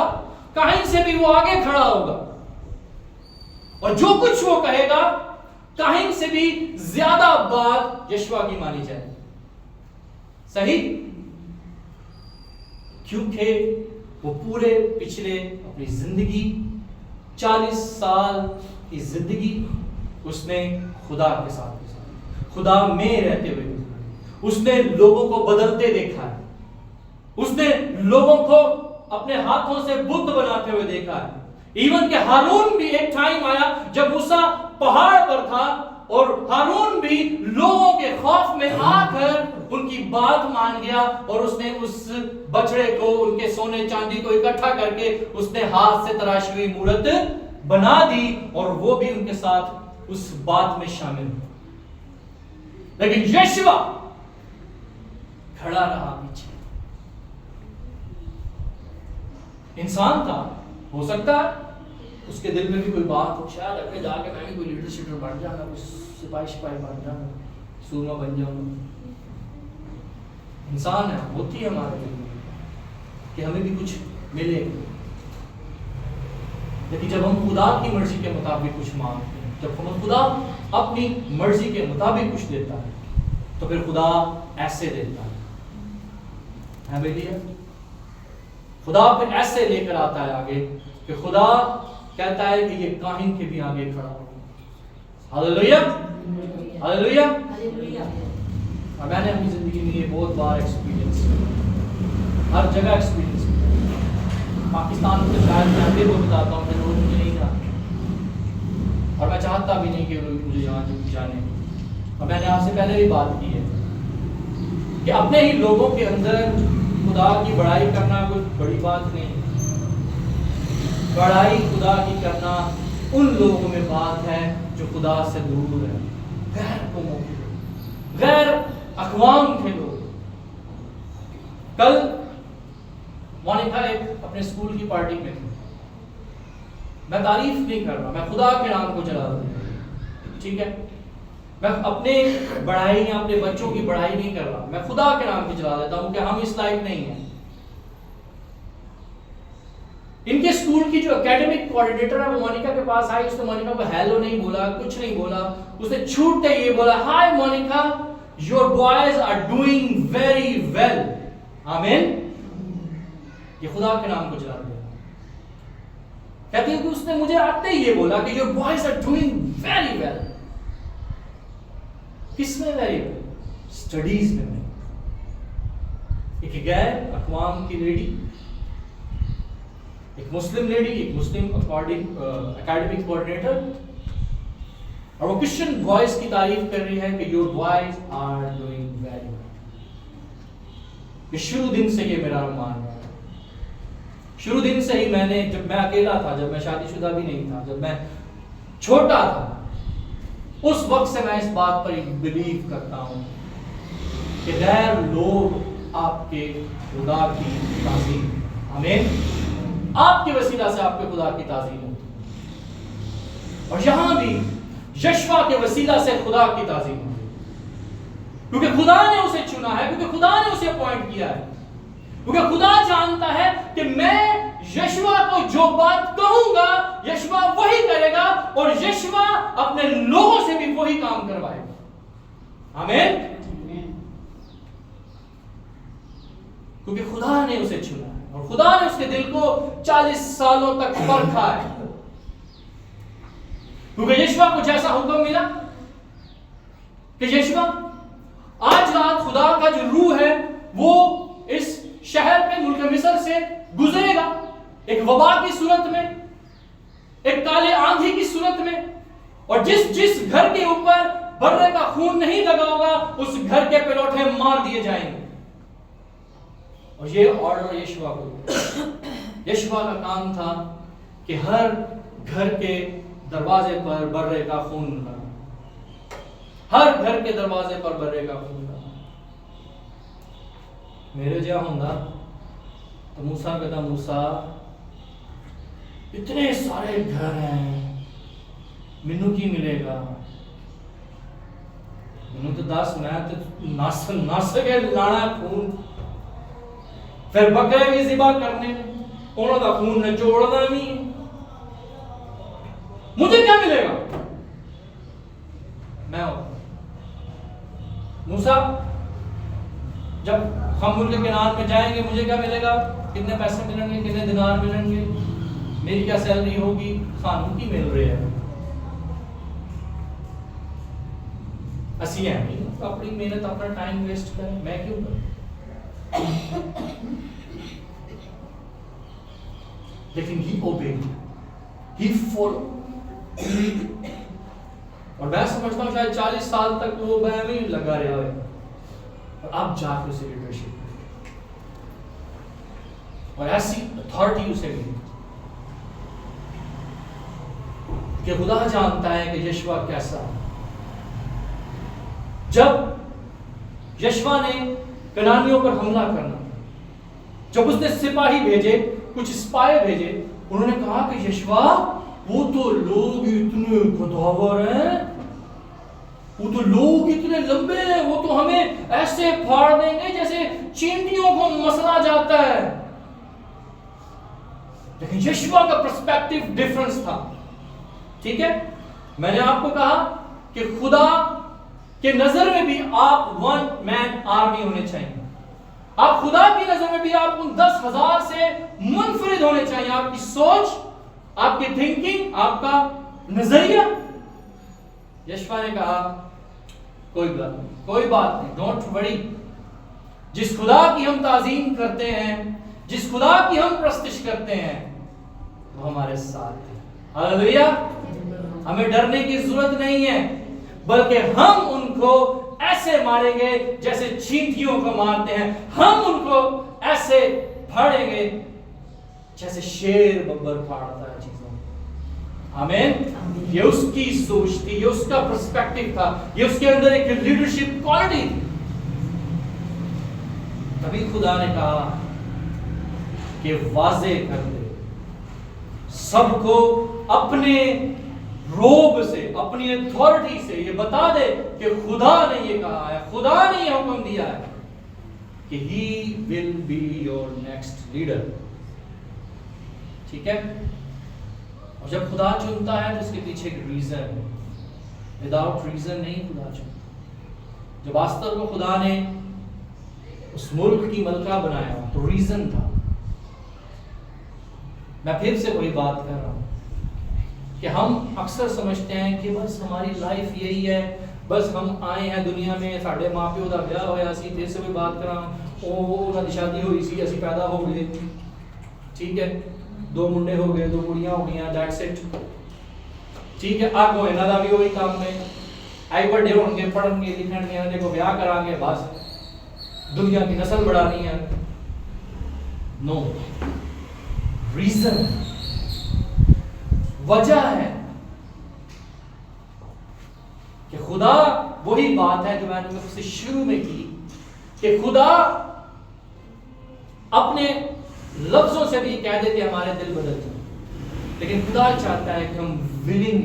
काहिन से भी वो आगे खड़ा होगा, और जो कुछ वो कहेगा काहिन से भी ज्यादा बात यशवा की मानी जाए। सही? क्योंकि वो पूरे पिछले अपनी जिंदगी 40 साल की जिंदगी उसने खुदा के साथ खुदा में रहते हुए उसने लोगों को बदलते देखा है, उसने लोगों को अपने हाथों से बुद्ध बनाते हुए देखा है। इवन के हारून भी एक टाइम आया जब मूसा पहाड़ पर था और हारून भी लोगों के खौफ में आकर उनकी बात मान गया और उसने उस बछड़े को, उनके सोने चांदी को इकट्ठा करके उसने हाथ से तराशी हुई मूर्त बना दी और वो भी उनके साथ उस बात में शामिल हुआ। लेकिन यशवा खड़ा रहा पीछे। इंसान था, हो सकता है उसके दिल में भी कोई बात हो, शायद अपने जाके मैं भी कोई लीडरशिप बन जाऊंगा, कुछ सिपाही बन जाऊंगा, सूरमा बन जाऊंगा। इंसान है, होती है हमारे दिल में कि हमें भी कुछ मिलेगा। लेकिन जब हम खुदा की मर्जी के मुताबिक कुछ मांगते हैं, जब हम खुदा अपनी मर्जी के मुताबिक कुछ देता है, तो फिर खुदा ऐसे देता है भैया, खुदा फिर ऐसे लेकर आता है आगे कि खुदा कहता है कि ये काहिन के भी आगे खड़ा होगा। Hallelujah, hallelujah, hallelujah. और मैंने अपनी जिंदगी में ये बहुत बार एक्सपीरियंस किया, हर जगह एक्सपीरियंस किया। पाकिस्तान में शायद मैं भी वो बताता हूँ, मैं रोज मुझे नहीं जाना और मैं चाहता भी नहीं कि लोग मुझे यहाँ जाने। और मैंने आपसे पहले भी बात की है कि अपने ही लोगों के अंदर खुदा की बड़ाई करना कोई बड़ी बात नहीं। बड़ाई खुदा की करना उन लोगों में बात है जो खुदा से दूर है, गैर कौमों के लोग, गैर अक़वाम के लोग। कल मोनिका एक अपने स्कूल की पार्टी में थी। मैं तारीफ नहीं कर रहा, मैं खुदा के नाम को चला रहा हूं, ठीक है, मैं अपने बढ़ाई या अपने बच्चों की बढ़ाई नहीं कर रहा, मैं खुदा के नाम की चला देता हूं कि हम इस लायक नहीं हैं। इनके स्कूल की जो एकेडमिक कोऑर्डिनेटर है वो मोनिका के पास आई, उसने मोनिका को हेलो नहीं बोला, कुछ नहीं बोला, उसने छूटते ये बोला, hi Monica, your boys are doing very well. आमीन। ये खुदा के नाम को जला दिया। कहती है कि उसने मुझे आते ही ये बोला कि your boys are doing very well. किसमें वेरी वेल? स्टडीज में। एक गैर अक़वाम की लेडी, एक मुस्लिम लेडी, एक मुस्लिम एकेडमिक कोऑर्डिनेटर, और वो क्रिश्चियन बॉयज की तारीफ कर रही है कि your boys are doing very well. ये शुरू दिन से ये मेरा मान है। शुरू दिन से ही मैंने, जब मैं अकेला था, जब मैं शादीशुदा भी नहीं था, जब मैं छोटा था, उस वक्त से मैं इस बात पर बिलीव करता हूं कि गैर लोग आपके खुदा की ताज़ीम, आमीन, आपके वसीला से आपके खुदा की ताज़ीम होती है। और यहां भी यशवा के वसीला से खुदा की ताज़ीम होती है, क्योंकि खुदा ने उसे चुना है, क्योंकि खुदा ने उसे अपॉइंट किया है, क्योंकि खुदा जानता है कि मैं यशवा को जो बात कहूंगा यशवा वही करेगा, और यशवा अपने लोगों से भी वही काम करवाएगा। आमीन। क्योंकि खुदा ने उसे चुना है और खुदा ने उसके दिल को 40 सालों तक परखा है। क्योंकि यशवा को जैसा हुक्म मिला कि यशवा आज रात खुदा का जो रूह है वो इस शहर पे मुल्क मिस्र से गुजरेगा, एक वबा की सूरत में, एक काले आंधी की सूरत में, और जिस घर के ऊपर बर्रे का खून नहीं लगा होगा उस घर के पिलौठे मार दिए जाएंगे। और ये ऑर्डर यशवा को, यशवा का काम था कि हर घर के दरवाजे पर बर्रे का खून लगाना, हर घर के दरवाजे पर बर्रे का खून लगाना। मेरे जहाँ होंगे तो मूसा कहता, मूसा इतने सारे घर हैं, मैनू की मिलेगा? मैनू तो दस, मैं तो नस के लाना खून, फिर बकरे भी ज़िबा करने, उन्हों का खून निचोड़ना नहीं, मुझे क्या मिलेगा? मैं मूसा, जब हम मुल्क केनान में जाएंगे मुझे क्या मिलेगा? कितने पैसे मिलेंगे, कितने दिनार मिलेंगे, मेरी क्या सैलरी होगी? खानों की मिल रही है। असी है नहीं अपनी मेहनत, अपना टाइम वेस्ट करें, मैं क्यों करूं? लेकिन he obeyed, he followed। और मैं समझता हूं शायद 40 साल तक वो में ही लगा रहा है, और अब जाके उसे लीडरशिप और ऐसी अथॉरिटी उसे मिली कि खुदा जानता है कि यशवा कैसा है। जब यशवा ने कनानियों पर हमला करना, जब उसने सिपाही भेजे, कुछ स्पाई भेजे, उन्होंने कहा कि यशवा वो तो लोग इतने कदावर हैं, वो तो लोग इतने लंबे हैं, वो तो हमें ऐसे फाड़ देंगे जैसे चींटियों को मसला जाता है। लेकिन यशवा का पर्सपेक्टिव डिफरेंस था। ठीक है, मैंने आपको कहा कि खुदा के नजर में भी आप 1 मैन आर्मी होने चाहिए। आप खुदा की नजर में भी आप उन 10,000 से मुनफरिद होने चाहिए। आपकी सोच, आपकी थिंकिंग, आपका नजरिया। यशवा ने कहा कोई बात नहीं, डोंट वरी। जिस खुदा की हम ताजीम करते हैं, जिस खुदा की हम प्रस्तिश करते हैं, वो हमारे साथ है। हालेलुया। हमें डरने की जरूरत नहीं है, बल्कि हम उनको ऐसे मारेंगे जैसे चींटियों को मारते हैं। हम उनको ऐसे फाड़ेंगे जैसे शेर बब्बर फाड़ता है चीजों। आमीन। ये उसकी सोच थी, ये उसका पर्सपेक्टिव था, ये उसके अंदर एक लीडरशिप क्वालिटी थी। तभी खुदा ने कहा कि वाजे कर दे सबको, अपने रोब से, अपनी अथॉरिटी से ये बता दे कि खुदा ने ये कहा है, खुदा ने ये हुक्म दिया है कि he will be your next leader. ठीक है, और जब खुदा चुनता है तो उसके पीछे एक रीजन है। विदाउट रीजन नहीं खुदा चुनता। जब आस्तर को खुदा ने उस मुल्क की मलका बनाया तो रीजन था। मैं फिर से वही बात कर रहा हूँ कि हम अक्सर समझते हैं कि बस हमारी लाइफ यही है, बस हम आए हैं दुनिया में, साढ़े माँ प्यो का ब्याह होया सी, फिर से भी बात करा उन्होंने शादी हुई सी, असी पैदा हो गए, ठीक है, 2 मुंडे हो गए, 2 कुड़ियां हो गई, दैट्स इट, ठीक है। आगो इन्हां दा भी वही काम है, आई बड़े होंगे, पढ़नगे लिखणगे, इन्हां को ब्याह करांगे, बस दुनिया की नस्ल बढ़ानी है। नो, रीजन, वजह है कि खुदा, वही बात है जो मैंने उससे शुरू में की कि खुदा अपने लफ्जों से भी कह देते हमारे दिल बदल जाए, लेकिन खुदा चाहता है कि हम विलिंग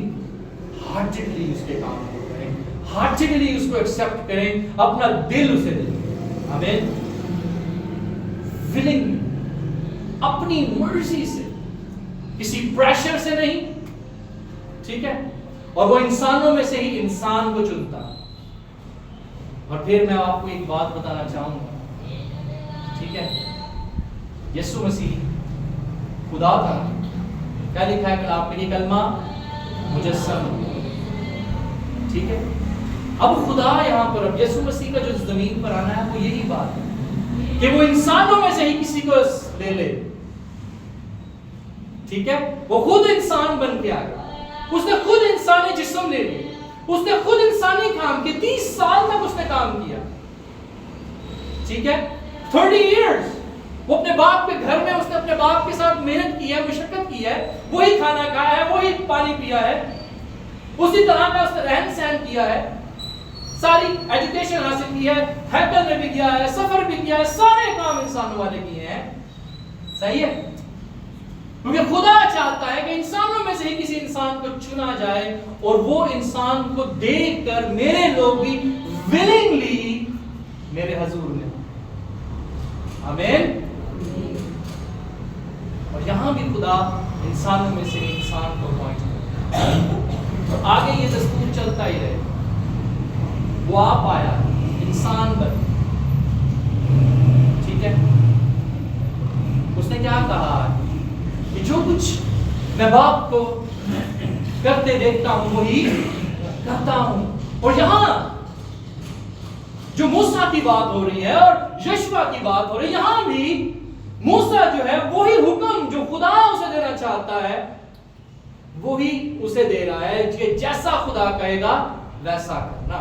हार्टेडली उसके काम को करें, हार्टेडली उसको एक्सेप्ट करें, अपना दिल उसे दें। आमीन। विलिंग, अपनी मर्जी से, किसी प्रेशर से नहीं, ठीक है, और वो इंसानों में से ही इंसान को चुनता। और फिर मैं आपको एक बात बताना चाहूंगा, ठीक है, यीशु मसीह खुदा था, क्या लिखा है कलाम में कि कलमा मुजस्सम, ठीक है। अब खुदा यहाँ पर, अब यीशु मसीह का जो जमीन पर आना है वो यही बात है कि वो इंसानों में से ही किसी को ले ले, ठीक है। वो खुद इंसान बन के आ गया, उसने खुद इंसानी जिस्म ले लिया, उसने खुद इंसानी काम किया, 30 साल तक उसने काम किया, ठीक है, 30 इयर्स वो अपने बाप के घर में, उसने अपने बाप के साथ मेहनत की है, मशक्कत की है, वही खाना खाया है, वही पानी पिया है, उसी तरह का उसने रहन सहन किया है, सारी एजुकेशन हासिल की है, हैकल में भी गया है, सफर भी किया है, सारे काम इंसानों वाले किए हैं, सही है। क्योंकि खुदा चाहता है कि इंसानों में से ही किसी इंसान को चुना जाए और वो इंसान को देखकर मेरे लोग भी विलिंगली मेरे हजूर में, आमीन। और यहां भी खुदा इंसानों में से इंसान को अपॉइंट करता है, तो आगे ये दस्तूर चलता ही रहे। वो आप आया, इंसान बन, ठीक है, उसने क्या कहा कि जो कुछ मैं बाप को करते देखता हूं वही करता हूं। और यहां जो मूसा की बात हो रही है और यशवा की बात हो रही है, यहां भी मूसा जो है वही हुक्म जो खुदा उसे देना चाहता है वही उसे दे रहा है कि जैसा खुदा कहेगा वैसा करना,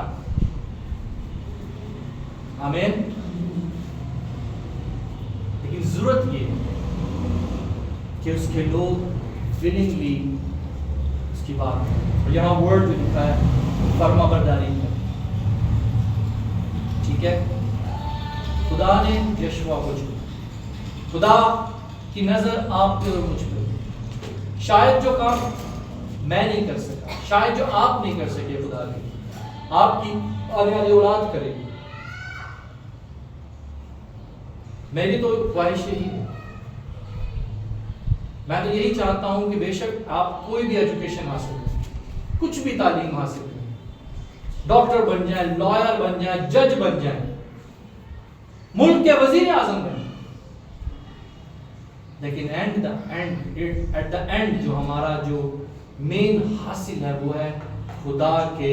आमीन। लेकिन जरूरत ये कि उसके लोग विलिंगली उसकी बात करें। और यहां वर्ड जो लिखा है फर्माबरदारी है, ठीक है। खुदा ने यशवा को चुना, खुदा की नजर आप पे और मुझ पे, शायद जो काम मैं नहीं कर सका, शायद जो आप नहीं कर सके, खुदा ने आपकी आने वाली औलाद करेगी। मेरी तो ख्वाहिश यही है, मैं तो यही चाहता हूं कि बेशक आप कोई भी एजुकेशन हासिल करें, कुछ भी तालीम हासिल करें, डॉक्टर बन जाए, लॉयर बन जाए, जज बन जाए, मुल्क के वजीर आजम बन, लेकिन एट द एंड जो हमारा जो मेन हासिल है वो है खुदा के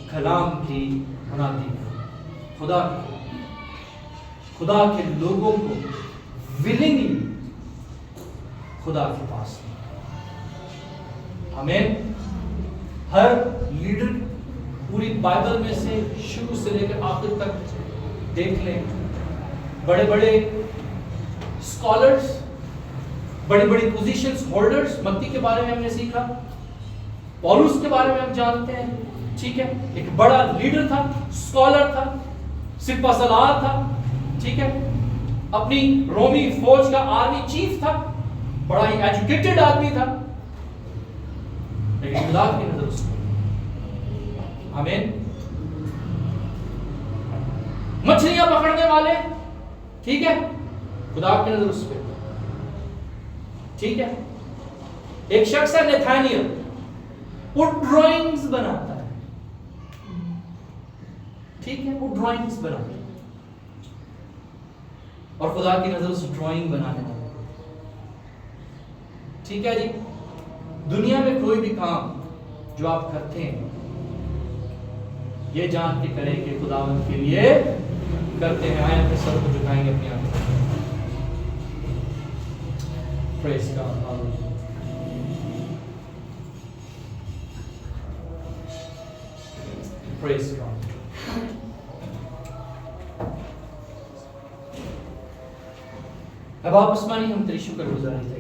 कलाम की मुनादी, खुदा के लोगों को विलिंगली खुदा के पास। हमें हर लीडर पूरी बाइबल में से शुरू से लेकर आखिर तक देख लें, बड़े बड़े स्कॉलर्स, बड़ी बड़ी पोजीशंस होल्डर्स, मत्ती के बारे में हमने सीखा, पौलुस के बारे में हम जानते हैं, ठीक है, एक बड़ा लीडर था, स्कॉलर था, सिपा सलार था, ठीक है, अपनी रोमी फौज का आर्मी चीफ था, बड़ा ही एजुकेटेड आदमी था, लेकिन खुदा की नजर उस पर, आमीन। मछलियां पकड़ने वाले, ठीक है, खुदा की नजर उस पर, ठीक है। एक शख्स है नेथानियल, वो ड्राइंग्स बनाता है, ठीक है, वो ड्राइंग्स बनाता है और खुदा की नजर उस ड्राइंग बनाने वाले, ठीक है जी। दुनिया में कोई भी काम जो आप करते हैं ये जान के करें कि खुदावंद के लिए करते हैं। आए अपने सर को झुकाएंगे अपनी आंखें। Praise God, hallelujah. Praise God. अब आप आसमानी हम तेरी शुक्रगुजारी